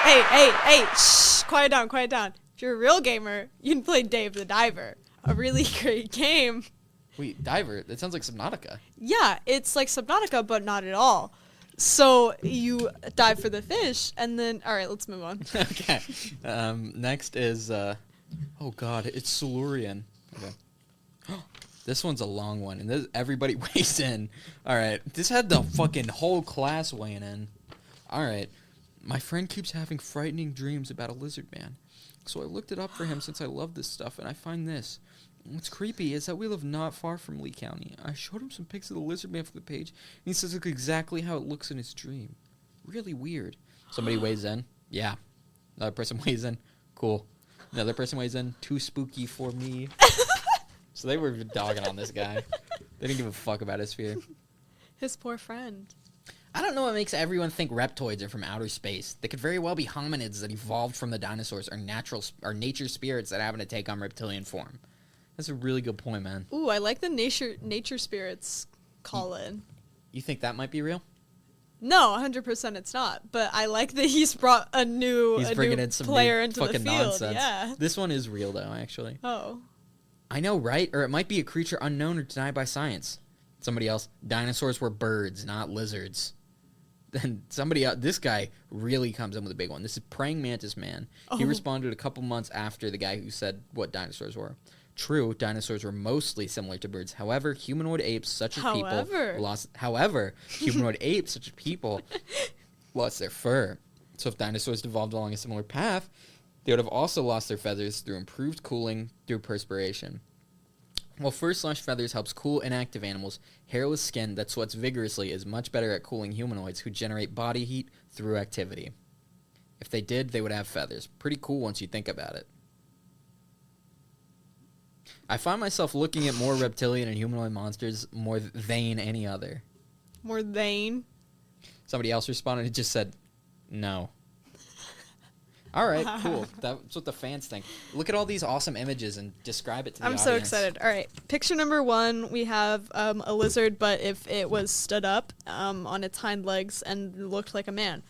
hey, shh, quiet down. If you're a real gamer, you can play Dave the Diver. A really great game. Wait, Diver? That sounds like Subnautica. Yeah, it's like Subnautica, but not at all. So you dive for the fish, and then... All right, let's move on. Okay. Next is... oh, God. It's Silurian. Okay. This one's a long one, and this, everybody weighs in. All right. This had the fucking whole class weighing in. All right. My friend keeps having frightening dreams about a lizard man. So I looked it up for him since I love this stuff, and I find this. What's creepy is that we live not far from Lee County. I showed him some pics of the lizard man from the page, and he says it's exactly how it looks in his dream. Really weird. Somebody weighs in. Yeah. Another person weighs in. Cool. Another person weighs in. Too spooky for me. So they were dogging on this guy. They didn't give a fuck about his fear. His poor friend. I don't know what makes everyone think reptoids are from outer space. They could very well be hominids that evolved from the dinosaurs or nature spirits that happen to take on reptilian form. That's a really good point, man. Ooh, I like the nature spirits call in. You think that might be real? No, 100% it's not. But I like that he's brought a new player into the field. Nonsense. Yeah. This one is real, though, actually. Oh. I know, right? Or it might be a creature unknown or denied by science. Somebody else. Dinosaurs were birds, not lizards. Then somebody else, this guy really comes in with a big one. This is Praying Mantis Man. Oh. He responded a couple months after the guy who said what dinosaurs were. True, dinosaurs were mostly similar to birds. However, humanoid apes such as people lost their fur. So if dinosaurs evolved along a similar path, they would have also lost their feathers through improved cooling through perspiration. While fur/feathers helps cool inactive animals, hairless skin that sweats vigorously is much better at cooling humanoids who generate body heat through activity. If they did, they would have feathers. Pretty cool once you think about it. I find myself looking at more reptilian and humanoid monsters more than any other. More than? Somebody else responded and just said, no. All right, cool. That's what the fans think. Look at all these awesome images and describe it to the audience. I'm so excited. All right, picture number 1, we have a lizard, but if it was stood up on its hind legs and looked like a man.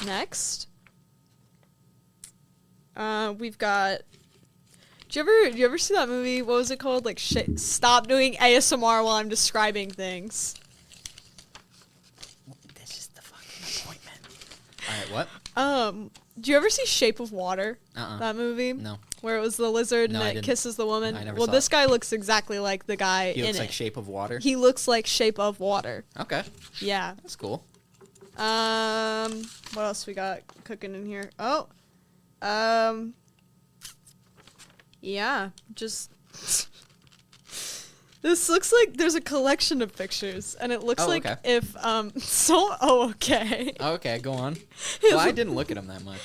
Next, we've got... Do you ever see that movie? What was it called? Like, stop doing ASMR while I'm describing things. That's just the fucking appointment. All right, what? Do you ever see Shape of Water? That movie? No. Where it was the lizard No, I and it didn't. kisses the woman? I never Well, saw this it. guy looks exactly like the guy He in looks it. like Shape of Water? He looks like Shape of Water. Okay. Yeah. That's cool. What else we got cooking in here? Oh. Yeah, just... This looks like there's a collection of pictures, and it looks like okay. if, okay. Okay, go on. Well, I didn't look at him that much.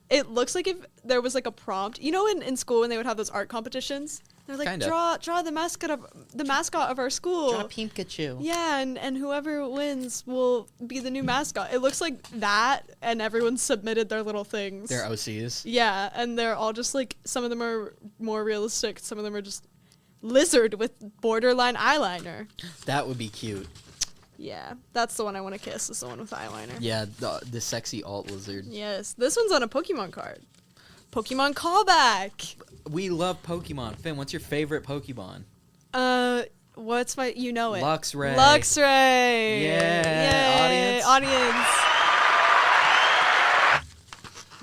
It looks like if there was like a prompt, you know, in school when they would have those art competitions, they're like, Kinda. draw the mascot of our school. Draw Pikachu. Yeah, and whoever wins will be the new mascot. It looks like that, and everyone submitted their little things. They're OCs. Yeah, and they're all just like, some of them are more realistic, some of them are just lizard with borderline eyeliner. That would be cute. Yeah, that's the one I want to kiss, is the one with eyeliner. Yeah, the sexy alt lizard. Yes, this one's on a Pokemon card. Pokemon callback. We love Pokemon. Finn, what's your favorite Pokemon? What's my? You know it. Luxray. Luxray. Yeah, Yay. Audience.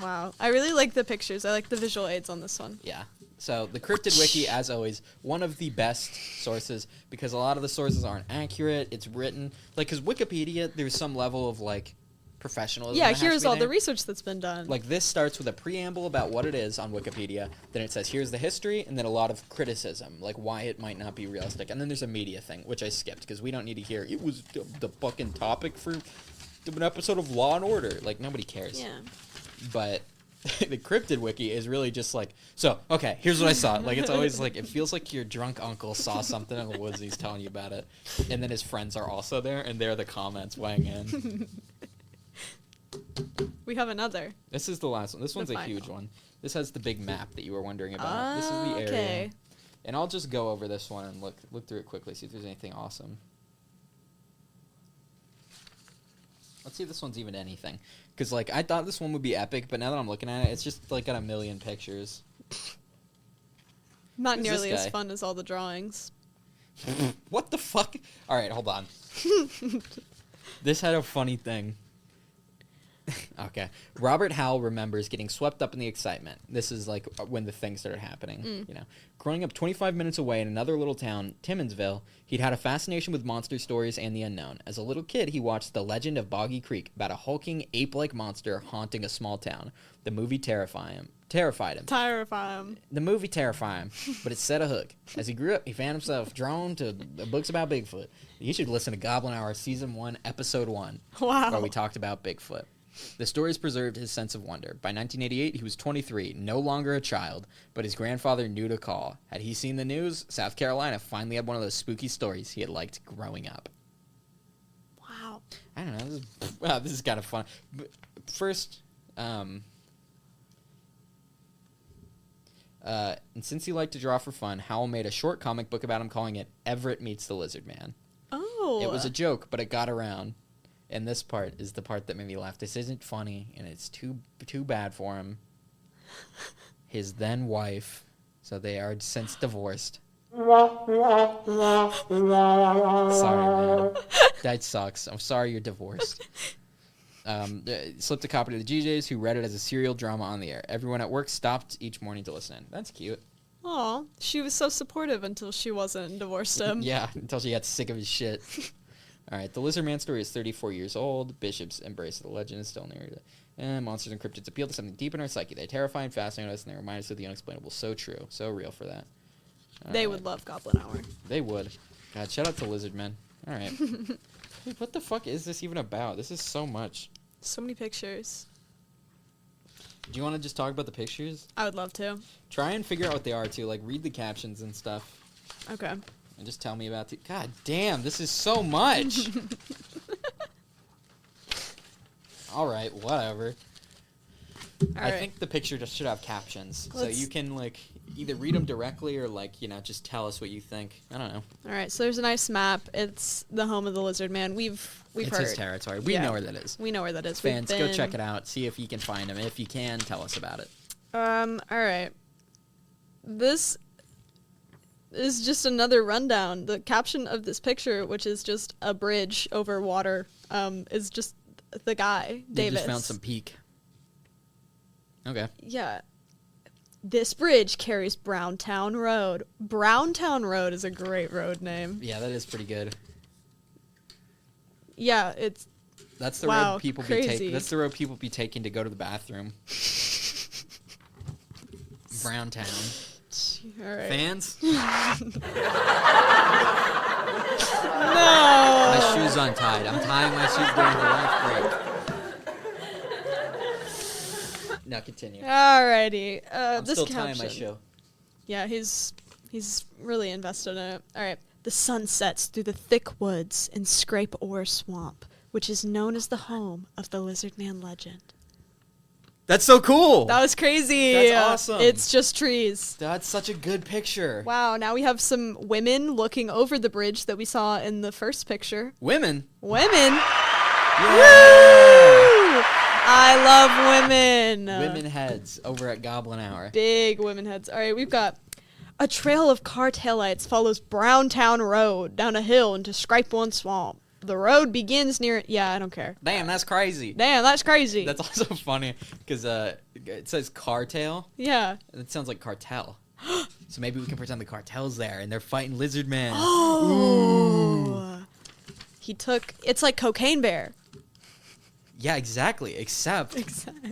Wow. I really like the pictures. I like the visual aids on this one. Yeah. So the Cryptid Wiki, as always, one of the best sources because a lot of the sources aren't accurate. It's written like because Wikipedia, there's some level of like professionalism. Yeah, that has to here's be all there. the research that's been done. Like this starts with a preamble about what it is on Wikipedia. Then it says here's the history, and then a lot of criticism, like why it might not be realistic. And then there's a media thing, which I skipped because we don't need to hear. It was the fucking topic for an episode of Law and Order. Like nobody cares. Yeah. But the Cryptid Wiki is really just like, so, okay, here's what I saw. Like, it's always like, it feels like your drunk uncle saw something in the woods and he's telling you about it. And then his friends are also there, and they're the comments weighing in. We have another. This is the last one. This one's a final. huge one. This has the big map that you were wondering about. This is the area. Okay. And I'll just go over this one and look through it quickly, see if there's anything awesome. Let's see if this one's even anything. Because, like, I thought this one would be epic, but now that I'm looking at it, it's just, like, got a million pictures. Not Who's nearly this as guy? fun as all the drawings. What the fuck? All right, hold on. This had a funny thing. Okay. Robert Howell remembers getting swept up in the excitement. This is, like, when the thing started happening, you know. Growing up 25 minutes away in another little town, Timmonsville, he'd had a fascination with monster stories and the unknown. As a little kid, he watched The Legend of Boggy Creek, about a hulking, ape-like monster haunting a small town. The movie terrified him. The movie terrified him, but it set a hook. As he grew up, he found himself drawn to books about Bigfoot. You should listen to Goblin Hour Season 1, Episode 1, Wow. where we talked about Bigfoot. The stories preserved his sense of wonder. By 1988, he was 23, no longer a child, but his grandfather knew to call. Had he seen the news, South Carolina finally had one of those spooky stories he had liked growing up. Wow. I don't know. This is kind of fun. But first, and since he liked to draw for fun, Howell made a short comic book about him calling it Everett Meets the Lizard Man. Oh. It was a joke, but it got around. And this part is the part that made me laugh. This isn't funny, and it's too bad for him. His then wife, so they are since divorced. Sorry, man. That sucks. I'm sorry you're divorced. Slipped a copy to the GJs, who read it as a serial drama on the air. Everyone at work stopped each morning to listen in. That's cute. Aw, she was so supportive until she wasn't and divorced him. Yeah, until she got sick of his shit. All right, the Lizard Man story is 34 years old. Bishop's embrace of the legend is still near to monsters and cryptids appeal to something deep in our psyche. They terrify and fascinate us, and they remind us of the unexplainable. So true. So real for that. They would love Goblin Hour. They would. God, shout out to Lizard Men. All right. Wait, what the fuck is this even about? This is so much. So many pictures. Do you want to just talk about the pictures? I would love to. Try and figure out what they are, too. Like, read the captions and stuff. Okay. And just tell me about the... God damn, this is so much! Alright, whatever. I think the picture just should have captions. So you can, like, either read them directly or, like, you know, just tell us what you think. I don't know. All right, so there's a nice map. It's the home of the Lizard Man. We've It's heard. his territory. We know where that is. We know where that is. Fans, go check it out. See if you can find him. If you can, tell us about it. All right. This is just another rundown. The caption of this picture, which is just a bridge over water, is just the guy, They Davis. just found some peak. Okay. Yeah. This bridge carries Browntown Road. Browntown Road is a great road name. Yeah, that is pretty good. Yeah, it's... That's the Wow, road people crazy. That's the road people be taking to go to the bathroom. Browntown. All right. Fans? No! My shoe's untied. I'm tying my shoes during the lunch break. Now continue. Alrighty. I'm This still caption. tying my shoe. Yeah, he's really invested in it. All right. The sun sets through the thick woods in Scrape Ore Swamp, which is known as the home of the Lizard Man legend. That's so cool. That was crazy. That's awesome. It's just trees. That's such a good picture. Wow, now we have some women looking over the bridge that we saw in the first picture. Women. Women? Yeah. Woo! I love women. Women heads over at Goblin Hour. Big women heads. All right, we've got A trail of car taillights follows Browntown Road down a hill into Scrape-One Swamp. The road begins near... Yeah, I don't care. Damn, that's crazy. Damn, that's crazy. That's also funny because it says cartel. Yeah. And it sounds like cartel. So maybe we can pretend the cartel's there and they're fighting Lizard Man. Oh. He took... It's like Cocaine Bear. Yeah, exactly. Except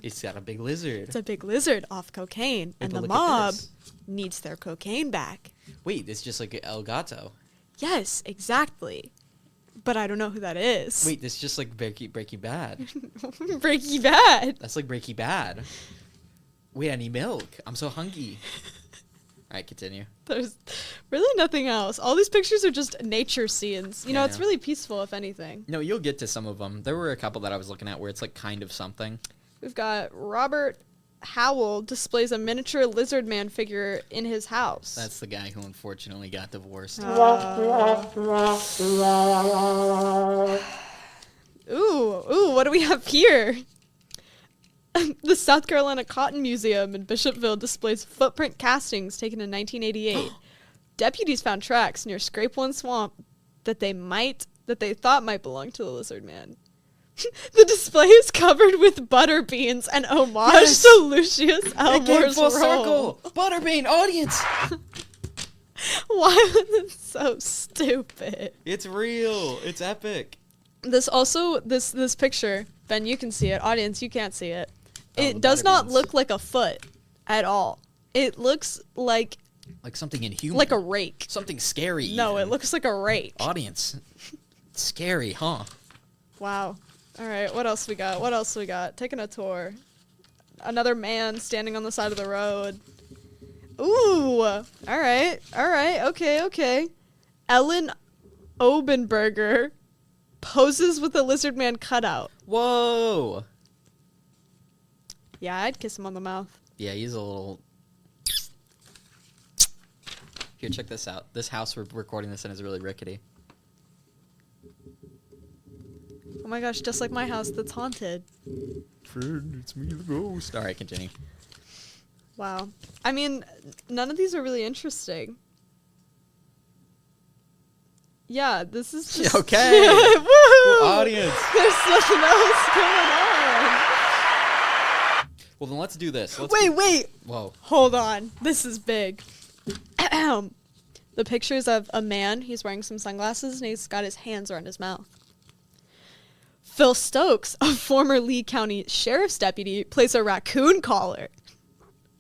it's got a big lizard. It's a big lizard off cocaine, and the look at mob this. needs their cocaine back. Wait, it's just like El Gato. Yes, exactly. But I don't know who that is. Wait, this is just like Breaking Bad. Breaking Bad. That's like Breaking Bad. Wait, I need milk. I'm so hungry. All right, continue. There's really nothing else. All these pictures are just nature scenes. You know, it's really peaceful, if anything. No, you'll get to some of them. There were a couple that I was looking at where it's like kind of something. We've got Robert Howell displays a miniature lizard man figure in his house. That's the guy who unfortunately got divorced. Ooh, what do we have here? The South Carolina Cotton Museum in Bishopville displays footprint castings taken in 1988. Deputies found tracks near Scrape-One Swamp that they thought might belong to the lizard man. The display is covered with butter beans and homage to Lucius Elmore's full role. circle. Butterbean audience. Why was it so stupid? It's real. It's epic. This picture, Ben, you can see it. Audience, you can't see it. Oh, It the does not butterbeans. look like a foot at all. It looks like something inhuman. a rake. Something scary. No, even. it looks like a rake. Audience. Scary, huh? Wow. All right, what else we got? Taking a tour. Another man standing on the side of the road. Ooh. All right. Okay. Ellen Obenberger poses with a lizard man cutout. Whoa. Yeah, I'd kiss him on the mouth. Yeah, he's a little... Here, check this out. This house we're recording this in is really rickety. Oh my gosh, just like my house that's haunted. Friend, it's me, the ghost. All right, continue. Wow. I mean, none of these are really interesting. Yeah, this is just... Okay. Woo! Cool audience. There's nothing else going on. Well, then let's do this. Wait. Whoa. Hold on. This is big. The pictures of a man. He's wearing some sunglasses, and he's got his hands around his mouth. Phil Stokes, a former Lee County Sheriff's deputy, plays a raccoon collar.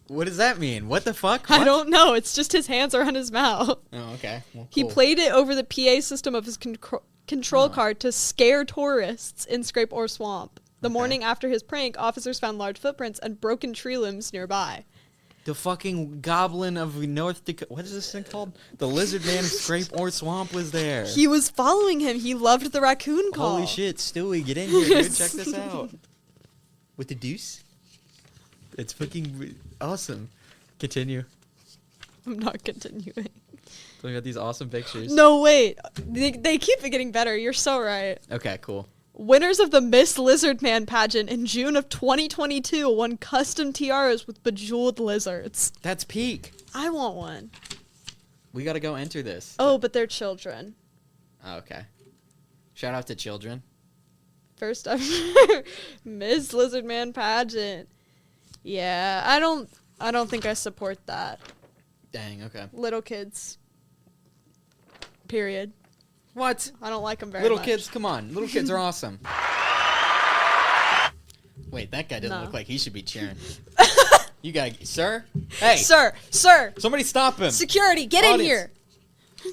What does that mean? What the fuck? I What? don't know. It's just his hands around his mouth. Oh, okay. Well, He cool. played it over the PA system of his control card to scare tourists in Scrape-Or Swamp. The morning after his prank, officers found large footprints and broken tree limbs nearby. The fucking goblin of North Dakota. What is this thing called? The lizard man of Scrape-Or Swamp was there. He was following him. He loved the raccoon call. Holy shit, Stewie, get in here, dude. Check this out. With the deuce? It's fucking awesome. Continue. I'm not continuing. So we got these awesome pictures. No, wait. They keep getting better. You're so right. Okay, cool. Winners of the Miss Lizard Man pageant in June of 2022 won custom tiaras with bejeweled lizards. That's peak. I want one. We gotta go enter this. Oh, but they're children. Oh, okay. Shout out to children. First ever Miss Lizard Man pageant. Yeah, I don't think I support that. Dang, okay. Little kids. Period. What? I don't like them very Little much. kids, come on. Little kids are awesome. Wait, that guy doesn't No. look like he should be cheering. You guys, sir? Hey! Sir! Somebody stop him! Security, get in Audience. here!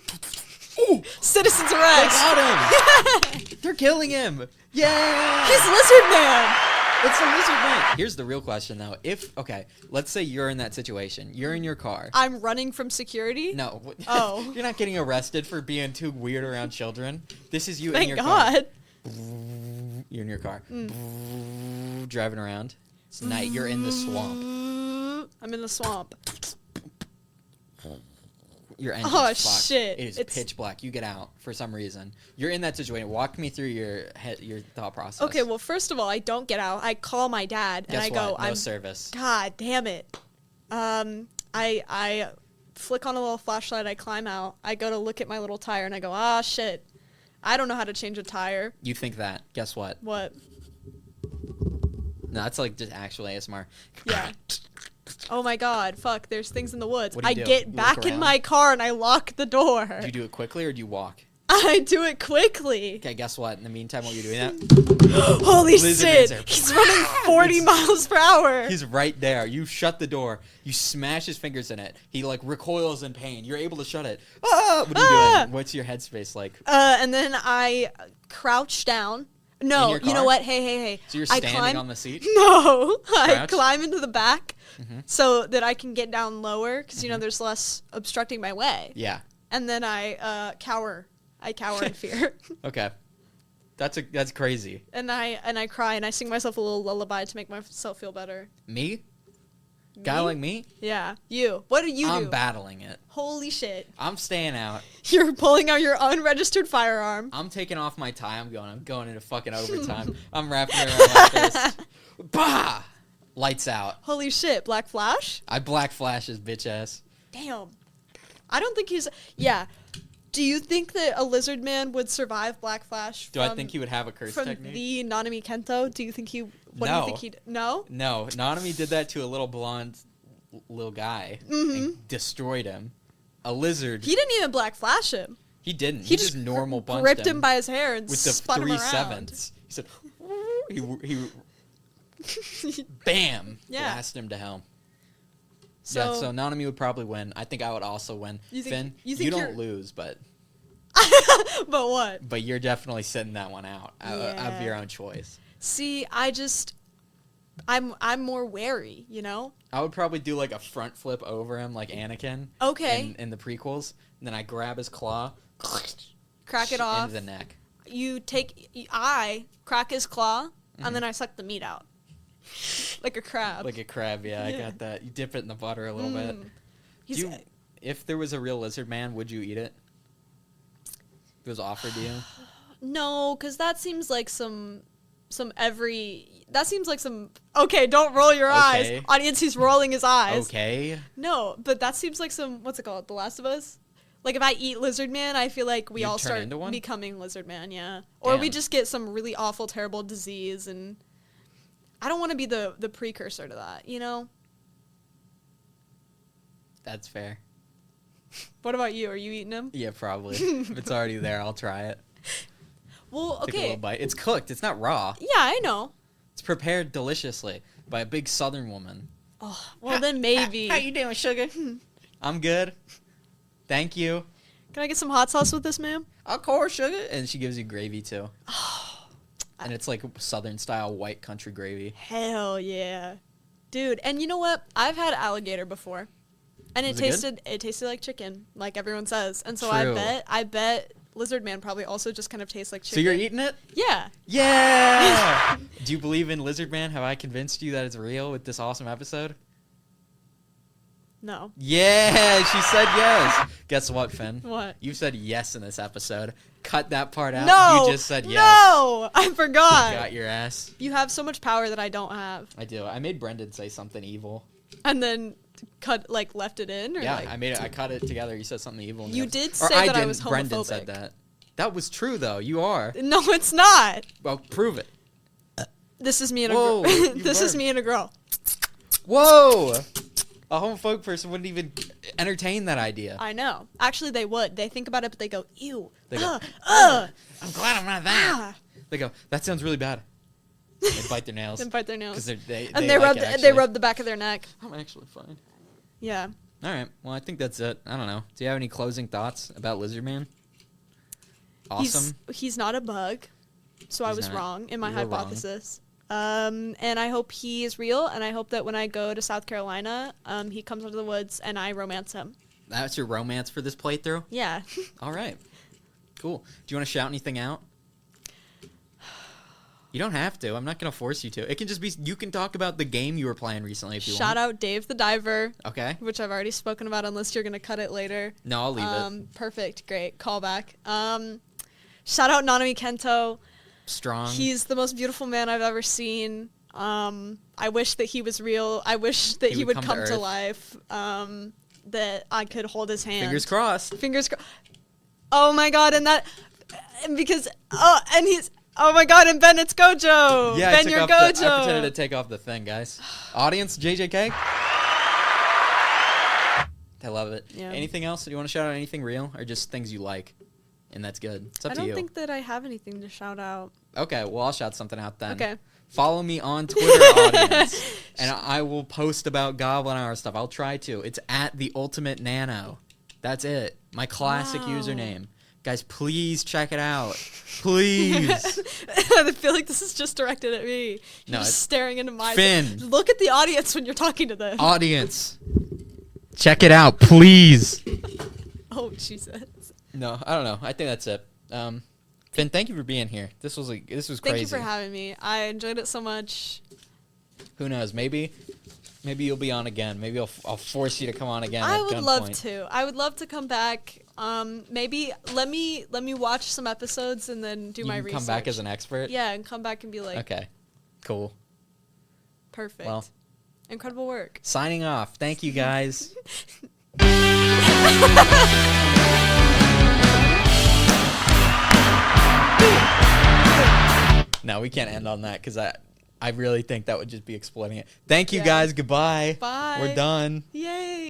Ooh! Citizens They arrest! got him! They're killing him! Yeah! He's Lizard Man! It's the lizard man! Here's the real question, though. Let's say you're in that situation. You're in your car. I'm running from security? No. Oh. You're not getting arrested for being too weird around children. This is you in Thank your God. car. You're in your car. Driving around. It's night. You're in the swamp. I'm in the swamp. Your engine's Oh, fucked. shit. It is It's- pitch black. You get out for some reason. You're in that situation. Walk me through your thought process. Okay, well, first of all, I don't get out. I call my dad, and Guess I go, what? No I'm... service. God damn it. I flick on a little flashlight. I climb out. I go to look at my little tire, and I go, ah, shit. I don't know how to change a tire. You think that. Guess what? What? No, that's like just actual ASMR. Yeah. Oh my god, fuck, there's things in the woods. What do I you do? get You back look in around? my car and I lock the door. Do you do it quickly or do you walk? I do it quickly. Okay, guess what? In the meantime, while you're doing that, Holy Lizard shit, Man's he's running 40 miles per hour. he's right there. You shut the door. You smash his fingers in it. He like recoils in pain. You're able to shut it. Ah! What are you Ah! doing? What's your headspace like? And then I crouch down. No, your you know car? what? Hey. So you're I standing climb- on the seat? No, I Crouch? climb into the back Mhm. so that I can get down lower because, Mm-hmm. you know, there's less obstructing my way. Yeah. And then I cower. I cower in fear. Okay. That's crazy. And I cry and I sing myself a little lullaby to make myself feel better. Me? Guy Me? like me? Yeah, you. What do you I'm do? battling it. Holy shit. I'm staying out. You're pulling out your unregistered firearm. I'm taking off my tie. I'm going into fucking overtime. I'm wrapping it around my fist. Bah! Lights out. Holy shit, Black Flash? I black flash his bitch ass. Damn. I don't think he's... Yeah. Do you think that a lizard man would survive Black Flash Do I think he would have a curse from technique? the Nanami Kento? Do you think he... What do No. you think he'd... No? No, Nanami did that to a little blonde little guy and destroyed him. A lizard. He didn't even Black Flash him. He didn't. He just normal punched gripped him by his hair and with the spun him 3 around. sevenths. He said, he bam, Yeah. blasted him to hell. So, Yeah, so Nanami would probably win. I think I would also win. You think- Finn, you think don't you're- lose, but but what? you're definitely sitting that one out of Yeah. your own choice. See, I'm more wary, you know? I would probably do like a front flip over him, like Anakin. Okay. In the prequels, and then I grab his claw, Crack it off. into the neck. I crack his claw, and then I suck the meat out. Like a crab. Like a crab, yeah, I Yeah. got that. You dip it in the butter a little bit. He's, If there was a real lizard man, would you eat it? If it was offered to you? no, because that seems like that seems like some, okay, don't roll your Okay. eyes. Audience, he's rolling his eyes. Okay. No, but that seems like some, what's it called? The Last of Us? Like if I eat lizard man, I feel like we You'd all turn start into one? becoming lizard man, yeah. Or we Damn. just get some really awful, terrible disease, and I don't want to be the precursor to that, you know? That's fair. What about you? Are you eating him? Yeah, probably. If it's already there, I'll try it. Well, Take a little okay. bite. It's cooked. It's not raw. Yeah, I know. It's prepared deliciously by a big Southern woman. Oh, well then maybe. How you doing, sugar? I'm good. Thank you. Can I get some hot sauce with this, ma'am? Of course, sugar. And she gives you gravy too. And it's like Southern style white country gravy. Hell yeah. Dude, and you know what? I've had alligator before. And Was it it tasted like chicken, like everyone says. And so True. I bet lizard man probably also just kind of tastes like chicken. So you're eating it? Yeah. Yeah. Do you believe in Lizard Man? Have I convinced you that it's real with this awesome episode? No. Yeah, she said yes. Guess what, Finn? What? You said yes in this episode. Cut that part out. No. You just said yes. No. I forgot. Got your ass. You have so much power that I don't have. I do. I made Brendan say something evil. And then left it in? Or Yeah, like, I made it. I cut it together. You said something evil. in the You episode. did Or say I that I didn't. was Brendan homophobic. said that. That was true, though. You are. No, it's not. Well, prove it. This is me and a Whoa, girl. you This is burned. me and a girl. Whoa! A homophobic person wouldn't even entertain that idea. I know. Actually, they would. They think about it, but they go, ew. They go, Ugh. I'm glad I'm not that. Ah. They go, that sounds really bad. They bite their nails. Then bite their nails. Because they And they like rub it, they actually. rub the back of their neck. I'm actually fine. Yeah. All right. Well, I think that's it. I don't know. Do you have any closing thoughts about Lizard Man? Awesome. He's not a bug, so I He's was not. wrong in my You were wrong. hypothesis. And I hope he is real, and I hope that when I go to South Carolina, he comes out of the woods and I romance him. That's your romance for this playthrough? Yeah. All right. Cool. Do you want to shout anything out? You don't have to. I'm not going to force you to. It can just be, you can talk about the game you were playing recently if you Shout want. out Dave the Diver, Okay. which I've already spoken about unless you're going to cut it later. No, I'll leave it. Perfect. Great. Callback. Shout out Nanami Kento. Strong. He's the most beautiful man I've ever seen. I wish that he was real. I wish that he would come to Earth. life. that I could hold his hand. Fingers crossed. Fingers crossed. Oh my god, and because and he's oh my god, and Ben, it's Gojo. Yeah, Ben, you're Gojo. I pretended to take off the thing, guys. Audience, JJK. I love it. Yeah. Anything else? Do you want to shout out anything real, or just things you like? And that's good. It's up I to you. don't think that I have anything to shout out. Okay, well, I'll shout something out then. Okay. Follow me on Twitter, audience, and I will post about Goblin Hour stuff. I'll try to. It's at the Ultimate Nano. That's it. My classic Wow. username. Guys, please check it out. Please. I feel like this is just directed at me. You're No, just it's staring into my Finn. Look at the audience when you're talking to them. Audience, check it out, please. Oh, Jesus. No, I don't know. I think that's it. Finn, thank you for being here. This was crazy. Thank you for having me. I enjoyed it so much. Who knows? Maybe you'll be on again. Maybe I'll force you to come on again. I at would gunpoint. love to. I would love to come back. Maybe let me watch some episodes and then do You my can research. come back as an expert. Yeah, and come back and be like, Okay. Cool. perfect. Well. Incredible work. Signing off. Thank you, guys. No, we can't end on that because I really think that would just be exploiting it. Thank you, Yeah. guys. Goodbye. Bye. We're done. Yay.